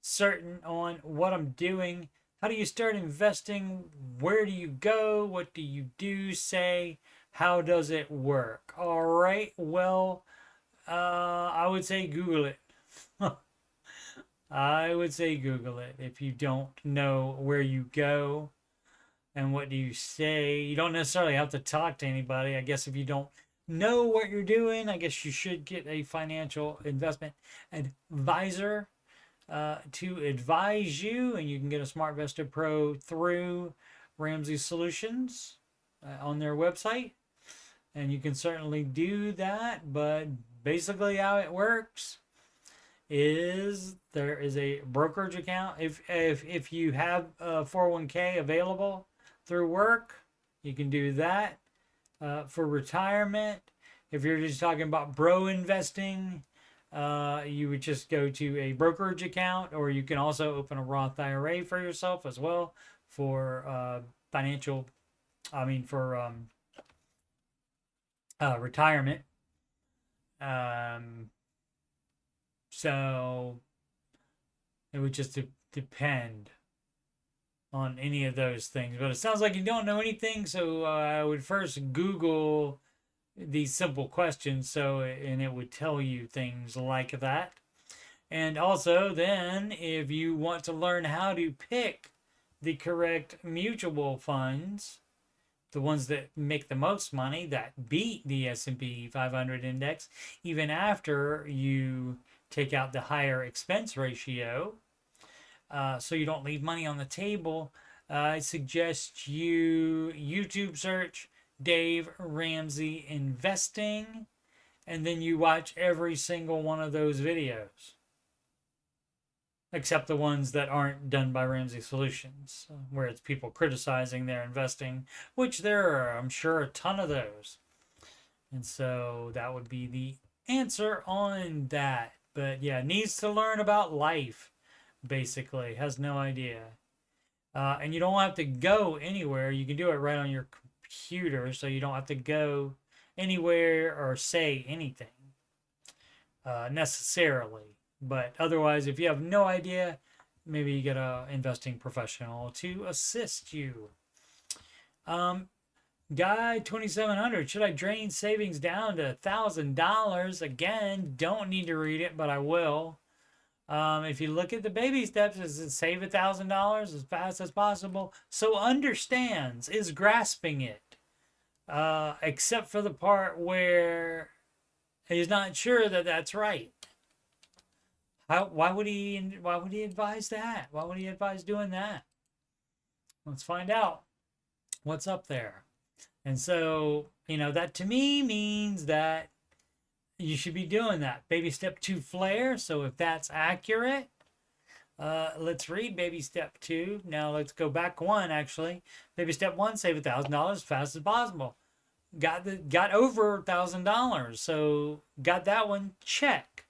certain on what I'm doing. How do you start investing? Where do you go? What do you do? Say, how does it work? All right. Well, I would say Google it. I would say Google it if you don't know where you go and what do you say. You don't necessarily have to talk to anybody. I guess if you don't know what you're doing, I guess you should get a financial investment advisor to advise you, and you can get a SmartVestor Pro through Ramsey Solutions on their website, and you can certainly do that. But basically how it works is there is a brokerage account. If you have a 401k available through work, you can do that. For retirement, if you're just talking about bro investing, you would just go to a brokerage account, or you can also open a Roth IRA for yourself as well for financial, for retirement. So it would just depend on any of those things. But it sounds like you don't know anything, so I would first Google these simple questions, and it would tell you things like that. And also, then, if you want to learn how to pick the correct mutual funds, the ones that make the most money, that beat the S&P 500 index, even after you take out the higher expense ratio, so you don't leave money on the table, I suggest you YouTube search Dave Ramsey Investing, and then you watch every single one of those videos, except the ones that aren't done by Ramsey Solutions, where it's people criticizing their investing, which there are, I'm sure, a ton of those. And so that would be the answer on that. But yeah, needs to learn about life, basically. Has no idea. And you don't have to go anywhere. You can do it right on your computer, so you don't have to go anywhere or say anything necessarily. But otherwise, if you have no idea, maybe you get an investing professional to assist you. Guy 2700, should I drain savings down to $1,000? Again, don't need to read it, but I will. If you look at the baby steps, is it save $1,000 as fast as possible? So understands, is grasping it, except for the part where he's not sure that that's right. Why would he advise that? Why would he advise doing that? Let's find out what's up there. And so, that to me means that you should be doing that. Baby step 2 flare. So if that's accurate, let's read baby step 2. Now let's go back one, actually. Baby step 1, save $1,000 as fast as possible. Got over $1,000. So got that one, check.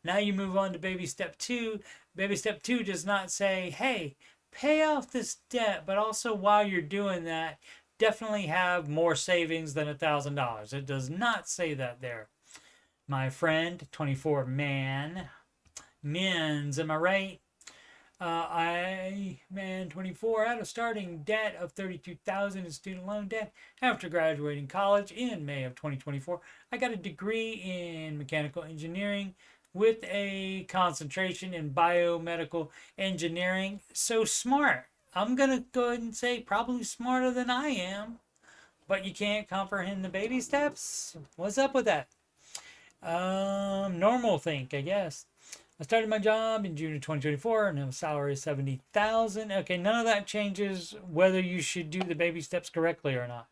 Now you move on to baby step 2. Baby step 2 does not say, hey, pay off this debt, but also while you're doing that, definitely have more savings than $1,000. It does not say that there. My friend, 24 men's, am I right? 24, had a starting debt of $32,000 in student loan debt after graduating college in May of 2024. I got a degree in mechanical engineering with a concentration in biomedical engineering. So smart. I'm going to go ahead and say probably smarter than I am. But you can't comprehend the baby steps? What's up with that? Normal think, I guess. I started my job in June of 2024 and have a salary of $70,000. Okay, none of that changes whether you should do the baby steps correctly or not.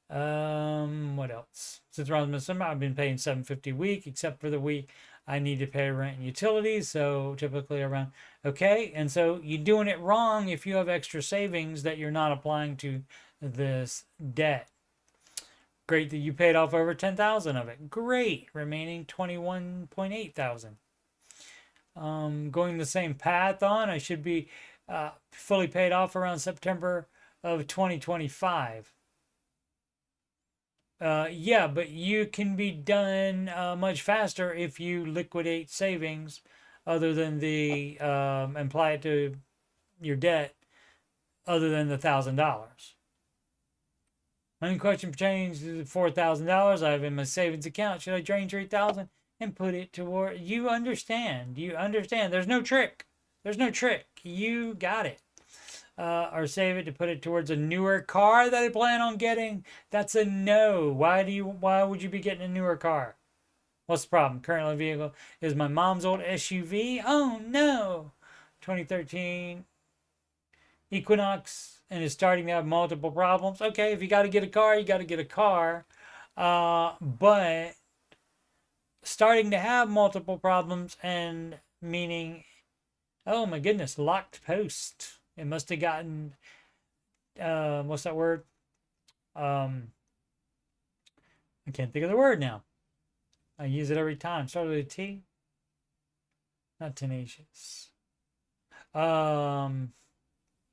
What else? Since around December, I've been paying $750 a week, except for the week I need to pay rent and utilities, so typically around, okay, and so you're doing it wrong if you have extra savings that you're not applying to this debt. Great that you paid off over $10,000 of it. Great, remaining $21,800. Going the same path on, I should be fully paid off around September of 2025. Yeah, but you can be done much faster if you liquidate savings other than the apply it to your debt other than the $1,000. My question pertains to $4,000 I have in my savings account. Should I drain $3,000 and put it toward? You understand. There's no trick. You got it. Or save it to put it towards a newer car that I plan on getting. That's a no. Why would you be getting a newer car? What's the problem? Currently vehicle is my mom's old SUV. Oh no. 2013 Equinox, and is starting to have multiple problems. Okay, if you got to get a car, you got to get a car. But starting to have multiple problems, and meaning, oh my goodness, locked post. It must have gotten, what's that word? I can't think of the word now. I use it every time. Started with a T. Not tenacious. Um,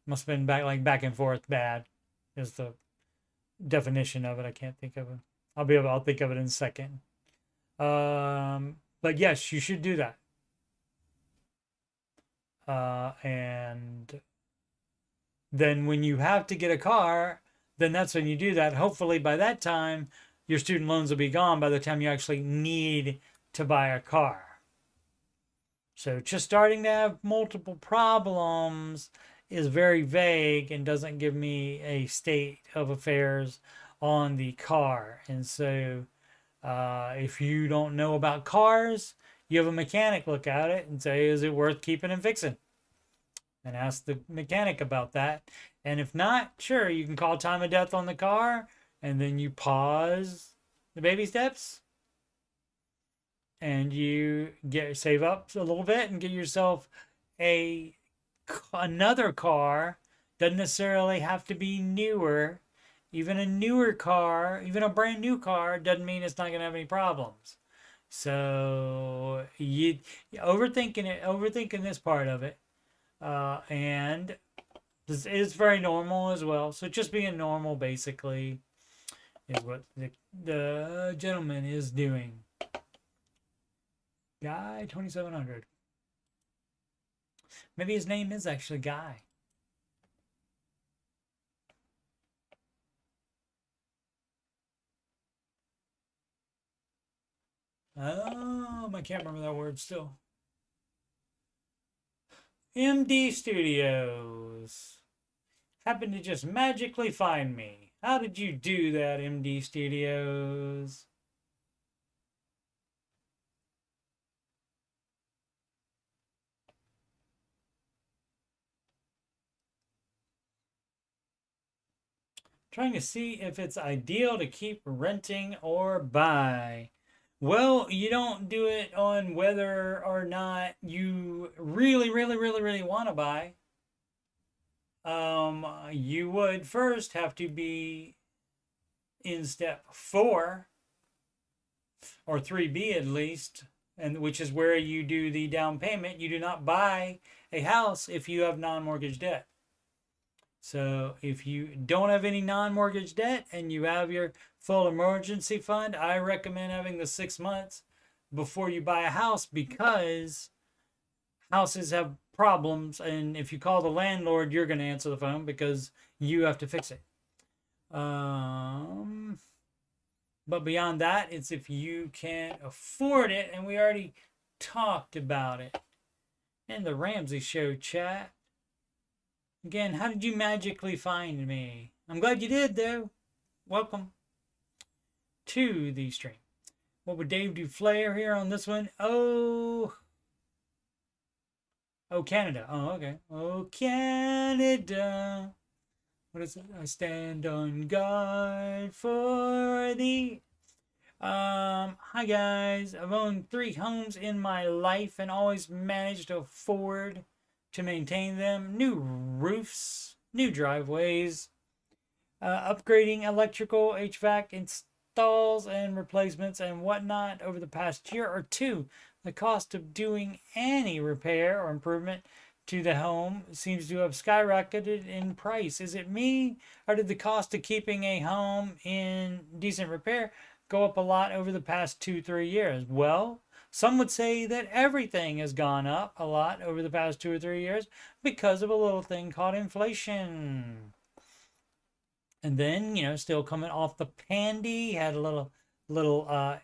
Must have been back and forth bad is the definition of it. I can't think of it. I'll think of it in a second. But yes, you should do that. And then when you have to get a car, then that's when you do that. Hopefully by that time, your student loans will be gone by the time you actually need to buy a car. So just starting to have multiple problems is very vague and doesn't give me a state of affairs on the car. And so if you don't know about cars, you have a mechanic look at it and say, is it worth keeping and fixing? And ask the mechanic about that. And if not, sure, you can call time of death on the car and then you pause the baby steps and you save up a little bit and get yourself another car. Doesn't necessarily have to be newer. Even a newer car, even a brand new car, doesn't mean it's not going to have any problems. So you overthinking this part of it, and this is very normal as well. So just being normal basically is what the gentleman is doing. Guy 2700. Maybe his name is actually Guy. I can't remember that word still. MD Studios. Happened to just magically find me. How did you do that, MD Studios? Trying to see if it's ideal to keep renting or buy. Well, you don't do it on whether or not you really want to buy. You would first have to be in step 4 or 3B at least, and which is where you do the down payment. You do not buy a house if you have non-mortgage debt. So if you don't have any non-mortgage debt and you have your full emergency fund, I recommend having the 6 months before you buy a house, because houses have problems, and if you call the landlord, you're going to answer the phone because you have to fix it. But beyond that, it's if you can afford it, and we already talked about it in the Ramsey Show chat. Again, how did you magically find me? I'm glad you did, though. Welcome to the stream. What would Dave do? Flair here on this one? Oh, Canada. Oh, okay. Oh, Canada. What is it? I stand on guard for thee. Hi guys. I've owned 3 homes in my life and always managed to afford to maintain them. New roofs, new driveways, upgrading electrical, HVAC installs and replacements and whatnot over the past year or two. The cost of doing any repair or improvement to the home seems to have skyrocketed in price. Is it me, or did the cost of keeping a home in decent repair go up a lot over the past 2-3 years? Well, some would say that everything has gone up a lot over the past 2 or 3 years because of a little thing called inflation. And then, still coming off the pandy, had a little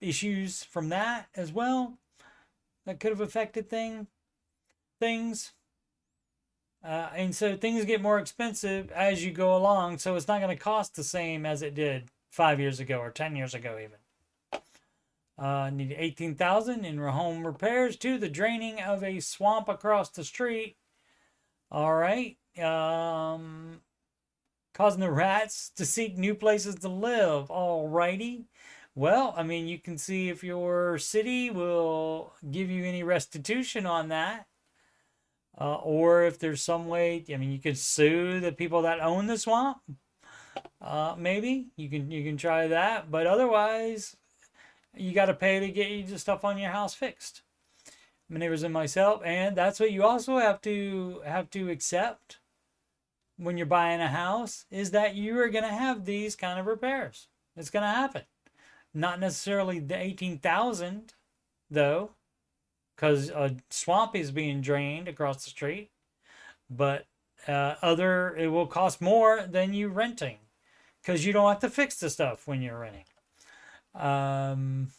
issues from that as well that could have affected things. And so things get more expensive as you go along. So it's not going to cost the same as it did 5 years ago or 10 years ago even. Need $18,000 in home repairs to the draining of a swamp across the street. All right. Causing the rats to seek new places to live. All righty. Well, I mean, you can see if your city will give you any restitution on that. Or if there's some way, I mean, you could sue the people that own the swamp. Maybe you can try that, but otherwise, you got to pay to get you the stuff on your house fixed. my neighbors and myself, and that's what you also have to accept when you're buying a house, is that you are going to have these kind of repairs. It's going to happen. Not necessarily the 18,000 though, because a swamp is being drained across the street, but it will cost more than you renting, because you don't have to fix the stuff when you're renting. Um,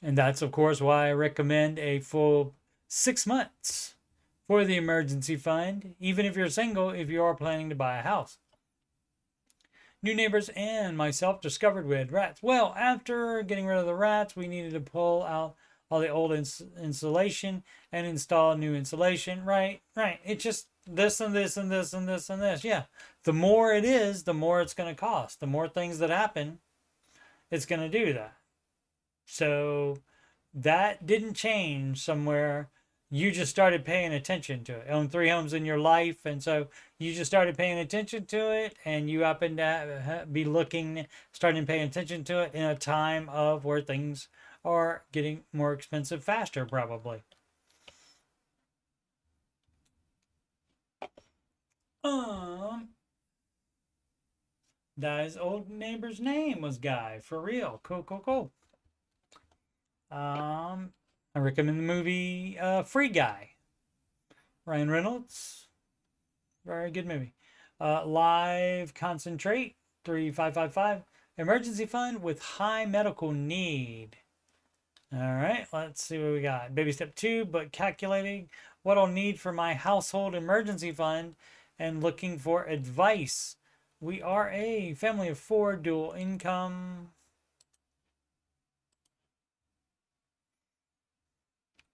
and that's, of course, why I recommend a full 6 months for the emergency fund, even if you're single, if you are planning to buy a house. New neighbors and myself discovered we had rats. Well, after getting rid of the rats, we needed to pull out all the old insulation and install new insulation. Right. It's just this and this and this and this and this. Yeah. The more it is, the more it's going to cost. The more things that happen, it's going to do that. So that didn't change somewhere. You just started paying attention to it. Own 3 homes in your life, and so you just started paying attention to it, and you happen to be starting paying attention to it in a time of where things are getting more expensive faster, probably. Guy's old neighbor's name was Guy, for real. Cool. I recommend the movie Free Guy. Ryan Reynolds. Very good movie. Live Concentrate 3555. Emergency fund with high medical need. All right, let's see what we got. Baby step 2, but calculating what I'll need for my household emergency fund and looking for advice. We are a family of 4, dual income.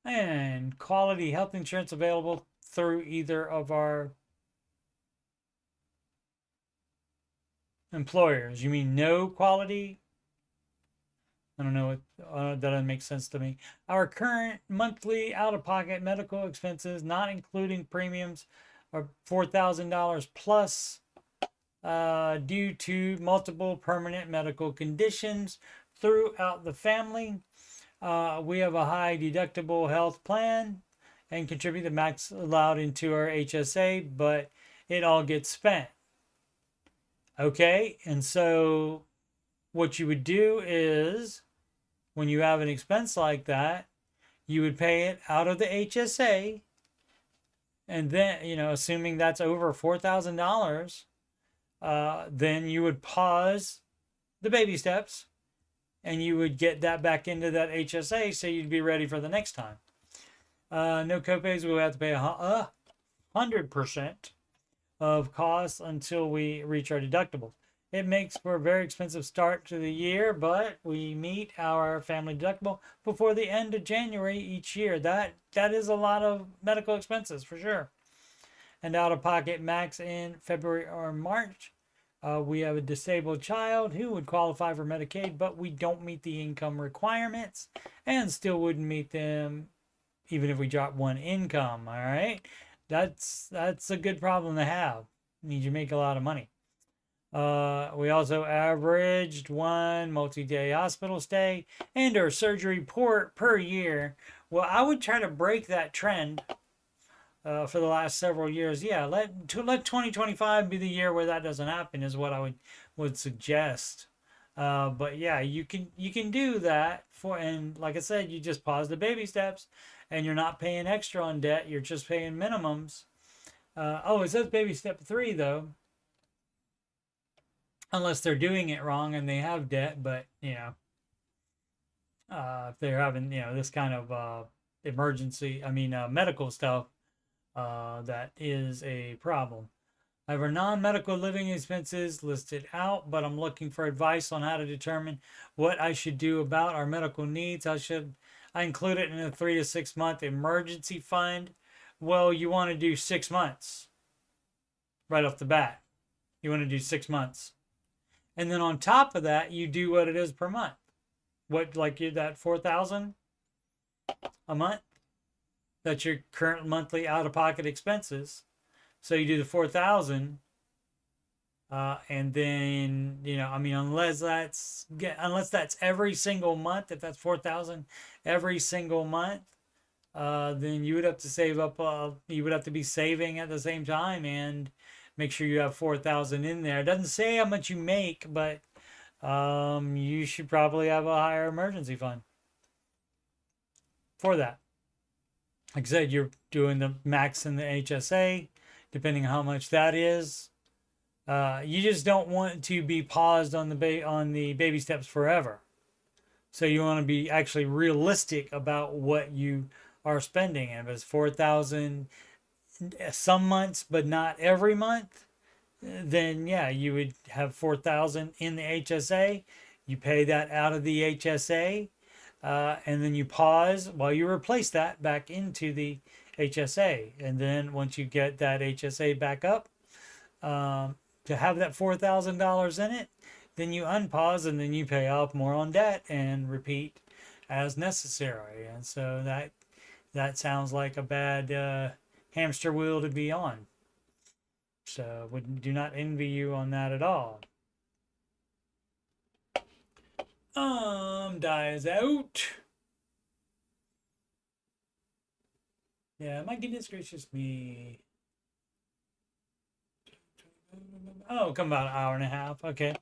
And quality health insurance available through either of our employers. You mean no quality? I don't know that doesn't make sense to me. Our current monthly out-of-pocket medical expenses, not including premiums, are $4,000 plus due to multiple permanent medical conditions throughout the family. We have a high deductible health plan and contribute the max allowed into our HSA, but it all gets spent. Okay, and so what you would do is, when you have an expense like that, you would pay it out of the HSA, and then, assuming that's over $4,000, then you would pause the baby steps, and you would get that back into that HSA, so you'd be ready for the next time. No copays. We'll have to pay 100% of costs until we reach our deductibles. It makes for a very expensive start to the year, but we meet our family deductible before the end of January each year. That is a lot of medical expenses for sure. And out-of-pocket max in February or March. We have a disabled child who would qualify for Medicaid, but we don't meet the income requirements and still wouldn't meet them even if we drop one income. All right, that's a good problem to have. It means you make a lot of money. We also averaged 1 multi-day hospital stay and or surgery per year. Well, I would try to break that trend for the last several years. Yeah, let 2025 be the year where that doesn't happen is what I would suggest. But yeah, you can do that and like I said, you just pause the baby steps, and you're not paying extra on debt. You're just paying minimums. It says baby step 3 though, unless they're doing it wrong and they have debt. But if they're having this kind of medical stuff. That is a problem. I have our non-medical living expenses listed out, but I'm looking for advice on how to determine what I should do about our medical needs. I include it in a 3 to 6 month emergency fund? Well, you want to do 6 months right off the bat. You want to do 6 months. And then on top of that, you do what it is per month. What, like that $4,000 a month? That's your current monthly out-of-pocket expenses. So you do the $4,000 And then, I mean, unless that's every single month, if that's 4,000 every single month, then you would have to save up. You would have to be saving at the same time and make sure you have 4,000 in there. It doesn't say how much you make, but you should probably have a higher emergency fund for that. Like I said, you're doing the max in the HSA, depending on how much that is. You just don't want to be paused on the baby steps forever. So you want to be actually realistic about what you are spending. And if it's 4,000 some months, but not every month, then yeah, you would have 4,000 in the HSA. You pay that out of the HSA, and then you pause while you replace that back into the HSA. And then once you get that HSA back up, to have that $4,000 in it, then you unpause and then you pay off more on debt and repeat as necessary. And so that sounds like a bad hamster wheel to be on. So do not envy you on that at all. Dies out. Yeah, my goodness gracious me. Oh, come about an hour and a half. Okay.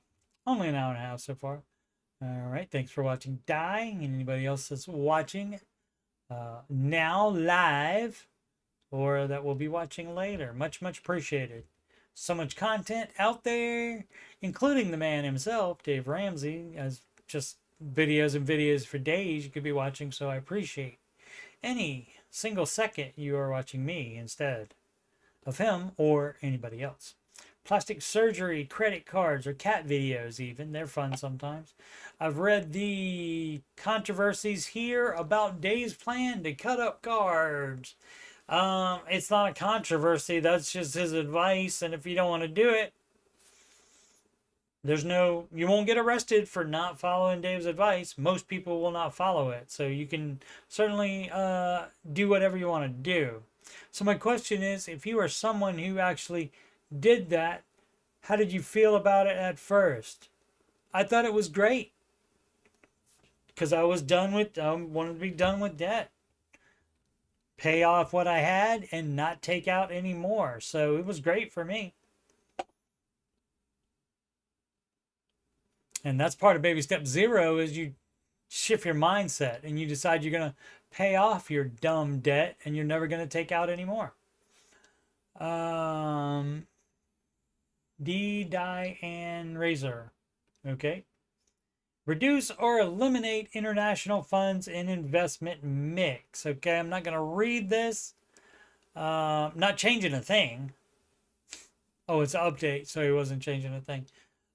Only an hour and a half so far. All right. Thanks for watching Dying. And anybody else that's watching now live or that will be watching later. Much, much appreciated. So much content out there, including the man himself, Dave Ramsey, as just videos and videos for days you could be watching. So I appreciate any single second you are watching me instead of him or anybody else. Plastic surgery, credit cards, or cat videos even. They're fun sometimes. I've read the controversies here about Dave's plan to cut up cards. It's not a controversy. That's just his advice. And if you don't want to do it, you won't get arrested for not following Dave's advice. Most people will not follow it. So you can certainly do whatever you want to do. So my question is, if you are someone who actually did that, how did you feel about it at first? I thought it was great because I wanted to be done with debt, pay off what I had and not take out any more. So it was great for me. And that's part of baby step 0 is you shift your mindset and you decide you're going to pay off your dumb debt and you're never going to take out any more. D-Die and Razer. Okay. Reduce or eliminate international funds in investment mix. Okay, I'm not going to read this. Not changing a thing. Oh, it's an update, so he wasn't changing a thing.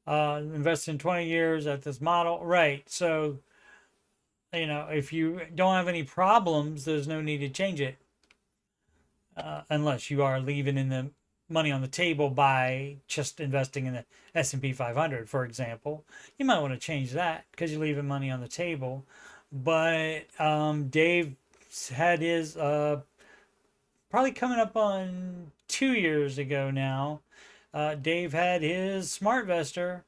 Invest in 20 years at this model. Right, so, if you don't have any problems, there's no need to change it. Unless you are leaving in the money on the table by just investing in the S&P 500, for example. You might want to change that because you're leaving money on the table. But Dave had his, probably coming up on 2 years ago now, Dave had his SmartVestor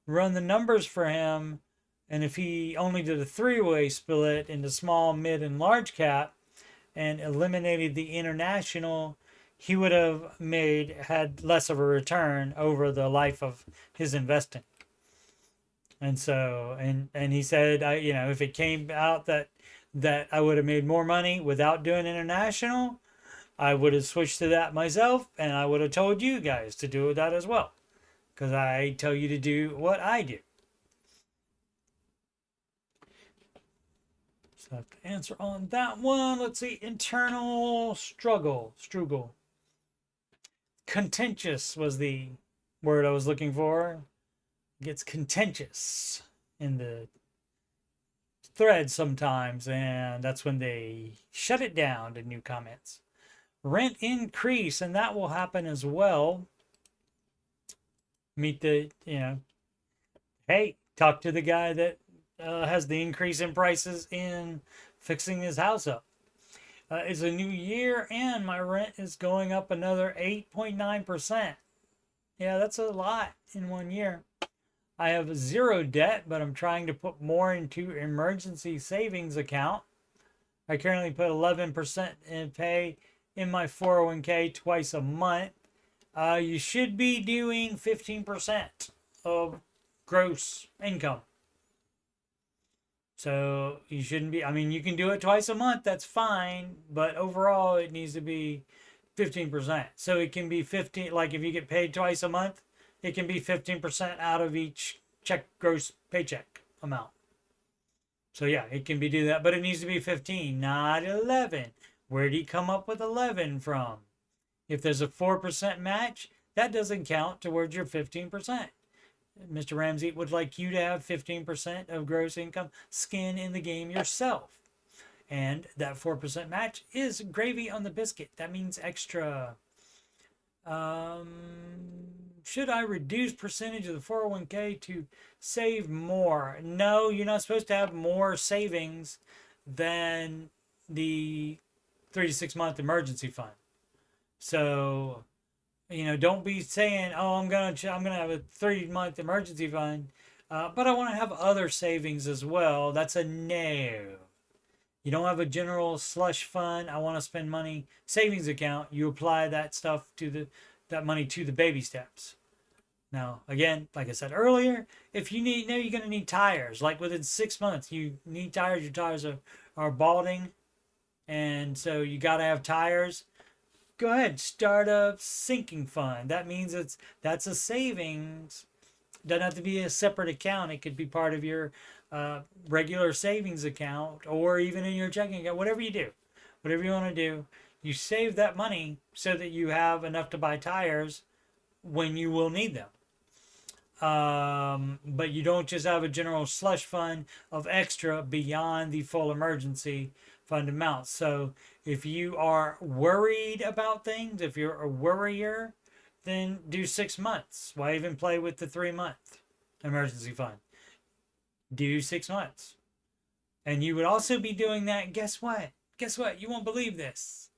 run the numbers for him. And if he only did a 3-way split into small, mid, and large cap and eliminated the international, he would have had less of a return over the life of his investing. And so, and he said, if it came out that I would have made more money without doing international, I would have switched to that myself, and I would have told you guys to do that as well, because I tell you to do what I do. So I have to answer on that one. Let's see, internal struggle. Contentious was the word I was looking for. It gets contentious in the thread sometimes, and that's when they shut it down to new comments. Rent increase, and that will happen as well. Meet the, hey, talk to the guy that has the increase in prices in fixing his house up. It's a new year and my rent is going up another 8.9%. Yeah, that's a lot in 1 year. I have zero debt, but I'm trying to put more into emergency savings account. I currently put 11% in pay in my 401k twice a month. You should be doing 15% of gross income. So you shouldn't be, I mean, you can do it twice a month, that's fine, but overall it needs to be 15%. So it can be 15, like if you get paid twice a month, it can be 15% out of each check, gross paycheck amount. So yeah, it can be do that, but it needs to be 15, not 11. Where do you come up with 11 from? If there's a 4% match, that doesn't count towards your 15%. Mr. Ramsey would like you to have 15% of gross income skin in the game yourself. And that 4% match is gravy on the biscuit. That means extra. Um, should I reduce percentage of the 401k to save more? No, you're not supposed to have more savings than the 3 to 6 month emergency fund. So, don't be saying, "Oh, I'm gonna have a 3 month emergency fund, but I want to have other savings as well." That's a no. You don't have a general slush fund. I want to spend money savings account. You apply that stuff to that money to the baby steps. Now, again, like I said earlier, if you know you're gonna need tires, like within 6 months, you need tires. Your tires are balding, and so you gotta have tires. Go ahead, start a sinking fund. That means that's a savings. Doesn't have to be a separate account. It could be part of your regular savings account or even in your checking account. Whatever you do, whatever you want to do, you save that money so that you have enough to buy tires when you will need them. But you don't just have a general slush fund of extra beyond the full emergency fund amount. So if you are worried about things, if you're a worrier, then do 6 months. Why even play with the 3 month emergency fund? Do 6 months. And you would also be doing that. Guess what? Guess what? You won't believe this.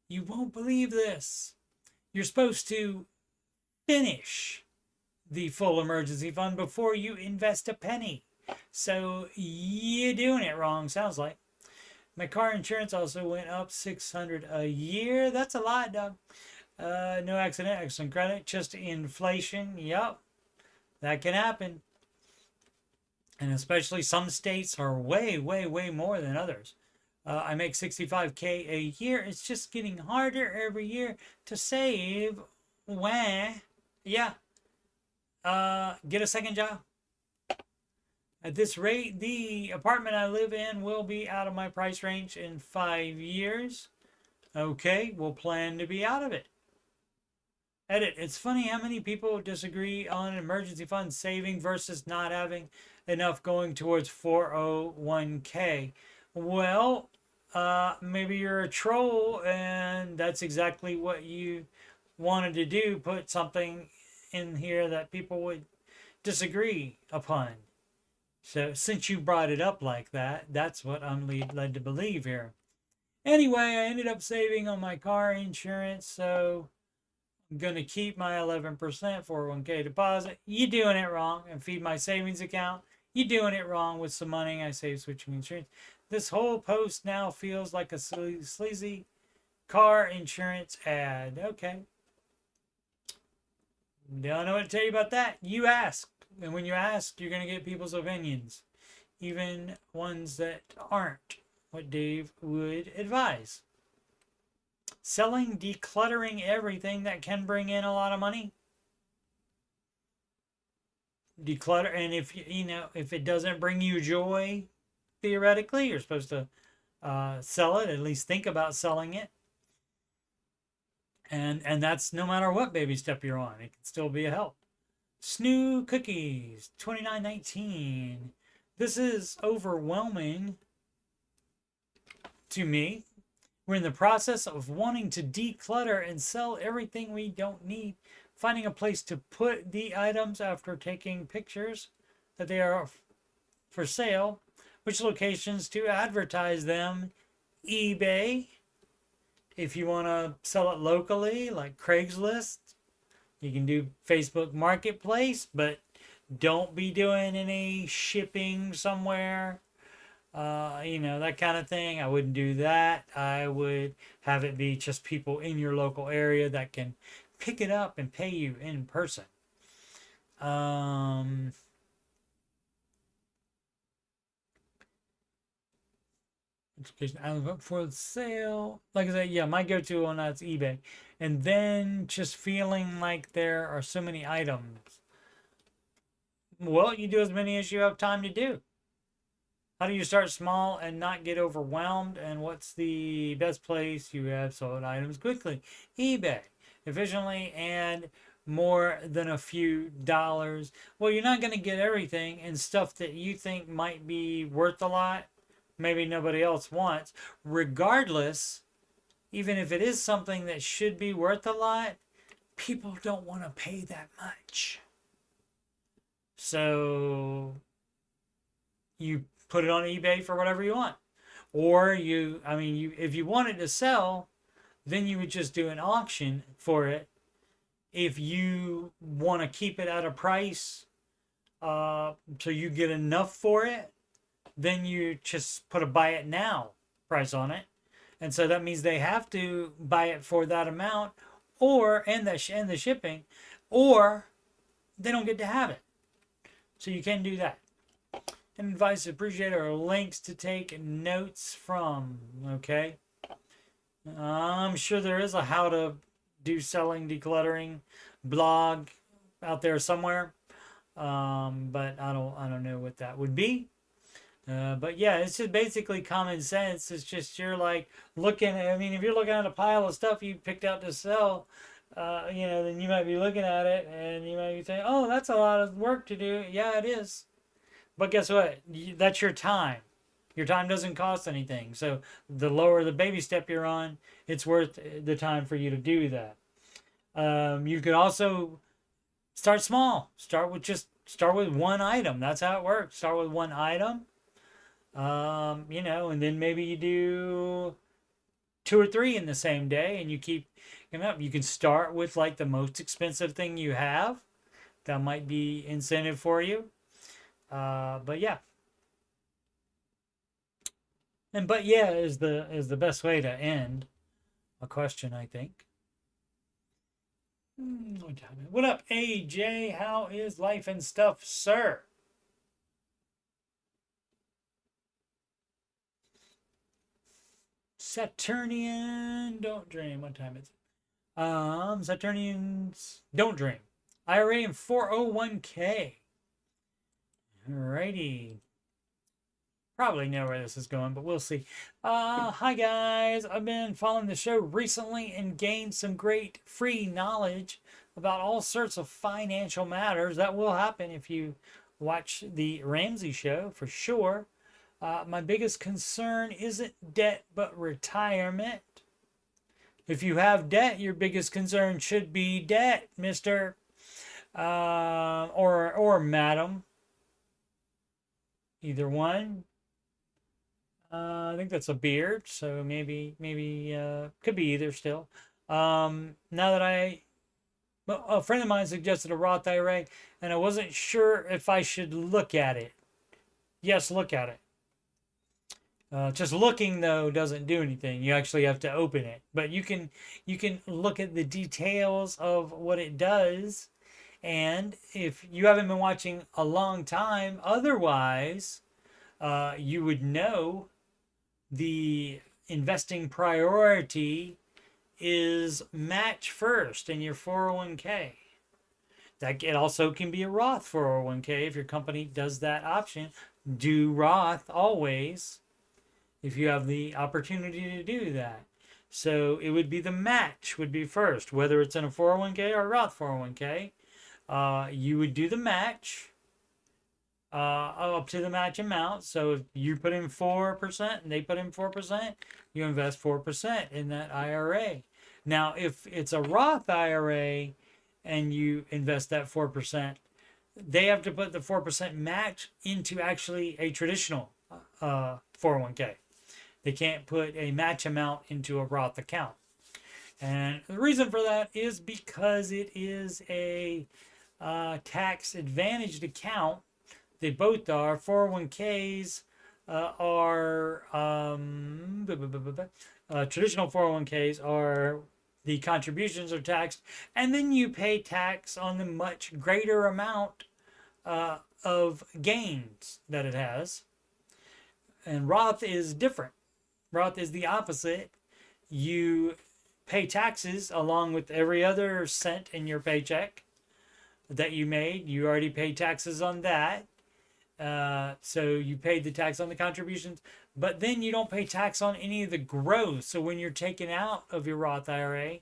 You won't believe this. You're supposed to finish the full emergency fund before you invest a penny. So you're doing it wrong, sounds like. My car insurance also went up $600 a year. That's a lot, Doug. No accident, excellent credit, just inflation. Yep, that can happen. And especially some states are way, way, way more than others. I make $65K a year. It's just getting harder every year to save. Wah. Yeah. Get a second job. At this rate, the apartment I live in will be out of my price range in 5 years. Okay, we'll plan to be out of it. Edit. It's funny how many people disagree on emergency fund saving versus not having enough going towards 401k. Well, maybe you're a troll and that's exactly what you wanted to do. Put something in here that people would disagree upon. So since you brought it up like that, that's what I'm led to believe here. Anyway, I ended up saving on my car insurance, so I'm going to keep my 11% 401k deposit. You're doing it wrong. And feed my savings account. You're doing it wrong with some money I saved switching insurance. This whole post now feels like a sleazy car insurance ad. Okay. Don't know what to tell you about that. You ask. And when you ask, you're going to get people's opinions. Even ones that aren't what Dave would advise. Selling, decluttering everything that can bring in a lot of money. Declutter, and if it doesn't bring you joy, theoretically, you're supposed to sell it. At least think about selling it. And that's no matter what baby step you're on. It can still be a help. Snoo Cookies, $29.19. This is overwhelming to me. We're in the process of wanting to declutter and sell everything we don't need. Finding a place to put the items after taking pictures that they are for sale. Which locations to advertise them. eBay. If you want to sell it locally, like Craigslist. You can do Facebook Marketplace, but don't be doing any shipping somewhere. That kind of thing. I wouldn't do that. I would have it be just people in your local area that can pick it up and pay you in person. Education for the sale. Like I said, yeah, my go-to on that's eBay. And then just feeling like there are so many items. Well, you do as many as you have time to do. How do you start small and not get overwhelmed? And what's the best place you have sold items quickly? eBay. Efficiently and more than a few dollars. Well, you're not going to get everything, and stuff that you think might be worth a lot, maybe nobody else wants. Regardless, even if it is something that should be worth a lot, people don't want to pay that much. So you put it on eBay for whatever you want. Or if you wanted to sell, then you would just do an auction for it. If you want to keep it at a price, so you get enough for it, then you just put a buy it now price on it. And so that means they have to buy it for that amount, and the shipping, or they don't get to have it. So you can do that. And advice appreciated are links to take notes from. Okay. I'm sure there is a how to do selling decluttering blog out there somewhere. But I don't know what that would be. But yeah, it's just basically common sense. It's just you're like if you're looking at a pile of stuff you picked out to sell, then you might be looking at it and you might be saying, oh, that's a lot of work to do. Yeah, it is. But guess what? That's your time. Your time doesn't cost anything. So the lower the baby step you're on, it's worth the time for you to do that. You could also start small. Start with one item. That's how it works. Start with one item. And then maybe you do 2 or 3 in the same day, and you keep up. You can start with like the most expensive thing you have. That might be incentive for you. But yeah. But yeah is the best way to end a question, I think. What up, AJ? How is life and stuff, sir? Saturnian, don't dream. What time is it? Saturnians, don't dream. IRA and 401k. Alrighty. Probably know where this is going, but we'll see. Hi guys. I've been following the show recently and gained some great free knowledge about all sorts of financial matters. That will happen if you watch the Ramsey show, for sure. My biggest concern isn't debt, but retirement. If you have debt, your biggest concern should be debt, mister. Or madam. Either one. I think that's a beard, so maybe could be either still. Now that a friend of mine suggested a Roth IRA, and I wasn't sure if I should look at it. Yes, look at it. Just looking though doesn't do anything. You actually have to open it. But you can look at the details of what it does. And if you haven't been watching a long time, otherwise, you would know the investing priority is match first in your 401k. That it also can be a Roth 401k if your company does that option. Do Roth always if you have the opportunity to do that. So it would be the match would be first, whether it's in a 401k or a Roth 401k. You would do the match up to the match amount. So if you put in 4% and they put in 4%, you invest 4% in that IRA. Now, if it's a Roth IRA and you invest that 4%, they have to put the 4% match into actually a traditional 401k. They can't put a match amount into a Roth account. And the reason for that is because it is a tax advantaged account. They both are. 401ks are traditional 401ks are the contributions are taxed, and then you pay tax on the much greater amount of gains that it has. And Roth is different. Roth is the opposite. You pay taxes along with every other cent in your paycheck that you made. You already paid taxes on that. So you paid the tax on the contributions, but then you don't pay tax on any of the growth. So when you're taken out of your Roth IRA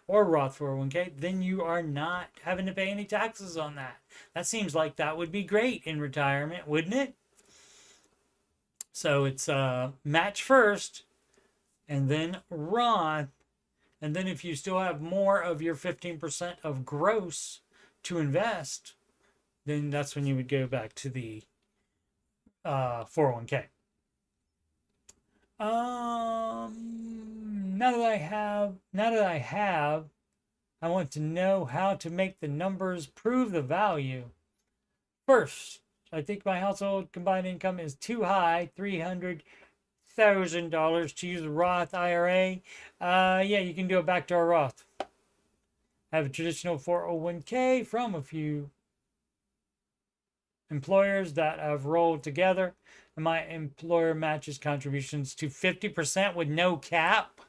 or Roth 401k, then you are not having to pay any taxes on that. That seems like that would be great in retirement, wouldn't it? So it's match first and then Roth. And then if you still have more of your 15% of gross to invest, then that's when you would go back to the 401k. Now that I have, I want to know how to make the numbers prove the value. First, I think my household combined income is too high, $300,000 to use a Roth IRA. Yeah, you can do a backdoor Roth. I have a traditional 401k from a few employers that have rolled together, and my employer matches contributions to 50% with no cap.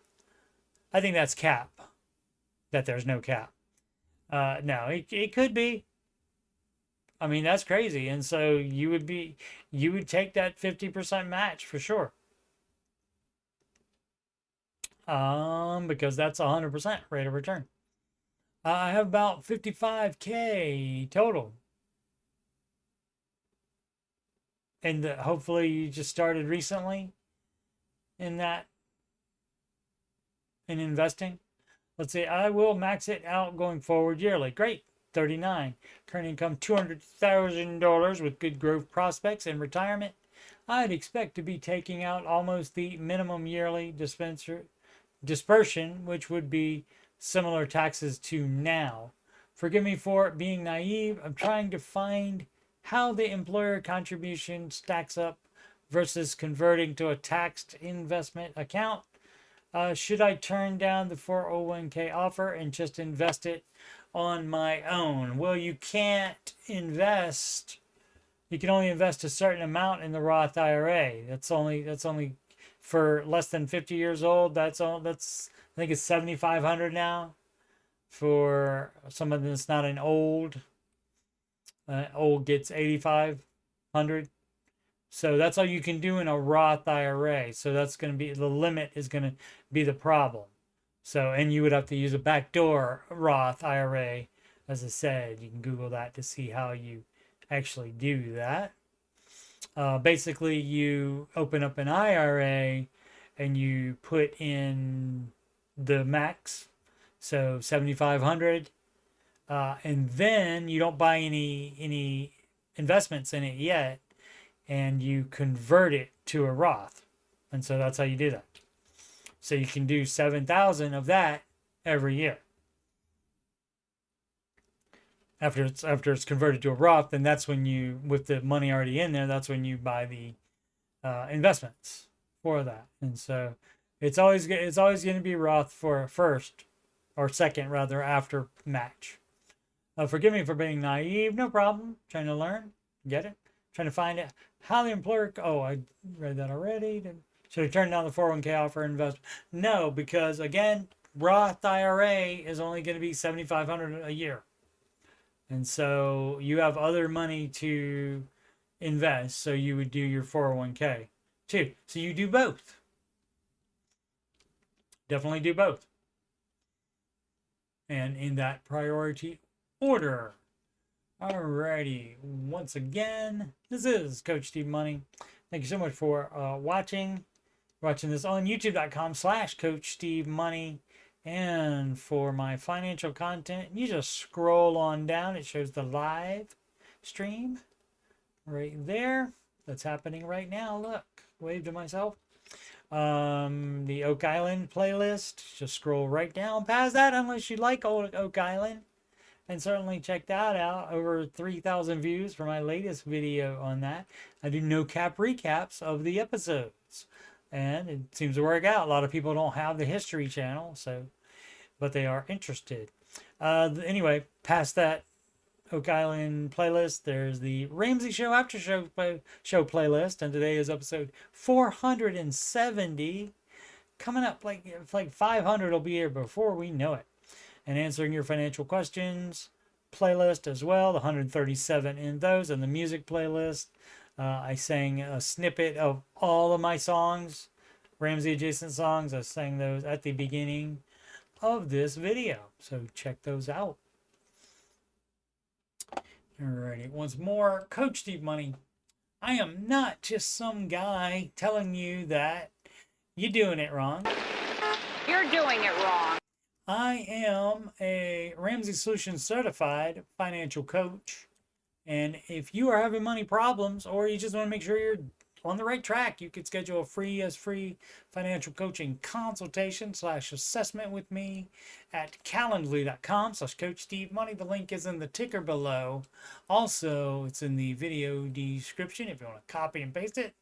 I think that's cap, that there's no cap. No, it could be. I mean, that's crazy. And so you would take that 50% match for sure. Because that's 100% rate of return. I have about 55K total. And hopefully you just started recently in investing. Let's say I will max it out going forward yearly. Great. 39. Current income $200,000 with good growth prospects in retirement. I'd expect to be taking out almost the minimum yearly dispersion, which would be similar taxes to now. Forgive me for being naive. I'm trying to find how the employer contribution stacks up versus converting to a taxed investment account. Should I turn down the 401k offer and just invest it on my own? Well, you can't invest. You can only invest a certain amount in the Roth IRA. That's only for less than 50 years old. That's I think it's 7,500 now. For someone that's not an old gets 8,500. So that's all you can do in a Roth IRA. So that's going to be the limit is going to be the problem. So, and you would have to use a backdoor Roth IRA. As I said, you can Google that to see how you actually do that. Basically, you open up an IRA and you put in the max, so 7,500, and then you don't buy any investments in it yet, and you convert it to a Roth, and so that's how you do that. So you can do 7,000 of that every year. After it's converted to a Roth, then that's when you, with the money already in there, that's when you buy the investments for that. And so it's always going to be Roth for first or second rather after match. Forgive me for being naive, no problem. Trying to learn, get it. Trying to find out how the employer. Oh, I read that already. Should I turn down the 401k offer and invest? No, because again, Roth IRA is only going to be $7,500 a year. And so you have other money to invest. So you would do your 401k too. So you do both. Definitely do both. And in that priority order. Alrighty. Once again, this is Coach Steve Money. Thank you so much for watching this on youtube.com/Coach Steve Money. And for my financial content, you just scroll on down. It shows the live stream right there. That's happening right now. Look, wave to myself. The Oak Island playlist. Just scroll right down past that unless you like Oak Island. And certainly check that out. Over 3,000 views for my latest video on that. I do no cap recaps of the episodes. And it seems to work out. A lot of people don't have the history channel, but they are interested. Anyway, past that Oak Island playlist, there's the Ramsey Show Aftershow show playlist, and today is episode 470. Coming up, like 500 will be here before we know it. And answering your financial questions playlist as well, the 137 in those, and the music playlist. I sang a snippet of all of my songs, Ramsey adjacent songs. I sang those at the beginning of this video, so check those out. Alrighty, once more, Coach Steve Money. I am not just some guy telling you that you're doing it wrong. You're doing it wrong. I am a Ramsey Solutions certified financial coach. And if you are having money problems, or you just want to make sure you're on the right track, you could schedule a free financial coaching consultation / assessment with me at calendly.com/coachstevemoney. The link is in the ticker below. Also, it's in the video description if you want to copy and paste it.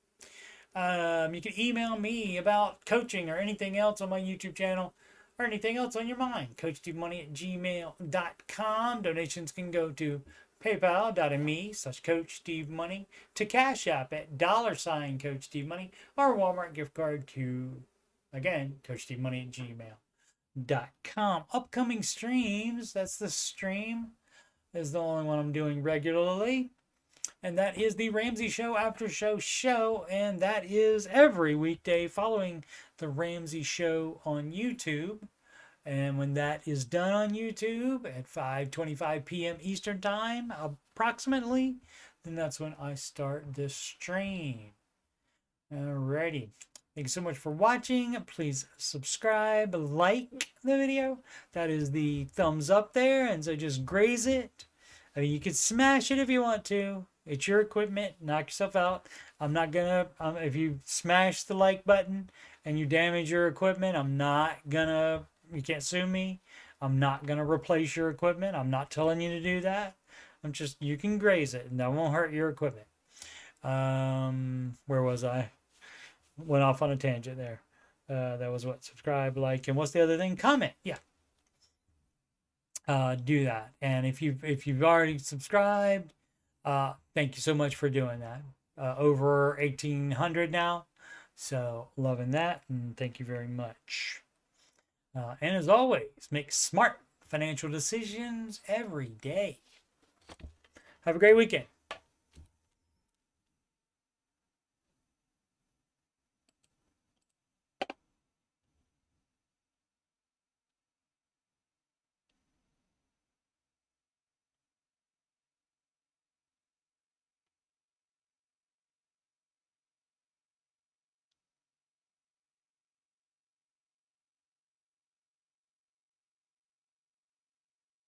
You can email me about coaching or anything else on my YouTube channel, or anything else on your mind. coachstevemoney@gmail.com. Donations can go to paypal.me/coachstevemoney, to Cash App at $CoachSteveMoney, or Walmart gift card to, again, coachstevemoney@gmail.com. Upcoming streams, that's the stream, is the only one I'm doing regularly. And that is the Ramsey Show Aftershow show, and that is every weekday following the Ramsey Show on YouTube. And when that is done on YouTube at 5:25 p.m. Eastern Time, approximately, then that's when I start this stream. Alrighty. Thank you so much for watching. Please subscribe, like the video. That is the thumbs up there, and so just graze it. I mean, you can smash it if you want to. It's your equipment. Knock yourself out. I'm not gonna, if you smash the like button and you damage your equipment, I'm not gonna, you can't sue me. I'm not gonna replace your equipment. I'm not telling you to do that. I'm just, you can graze it and that won't hurt your equipment. Where was I? Went off on a tangent there. That was what? Subscribe, like, and what's the other thing? Comment. Yeah. Do that. And if you've already subscribed, thank you so much for doing that. Over 1,800 now. So loving that, and thank you very much. And as always, make smart financial decisions every day. Have a great weekend.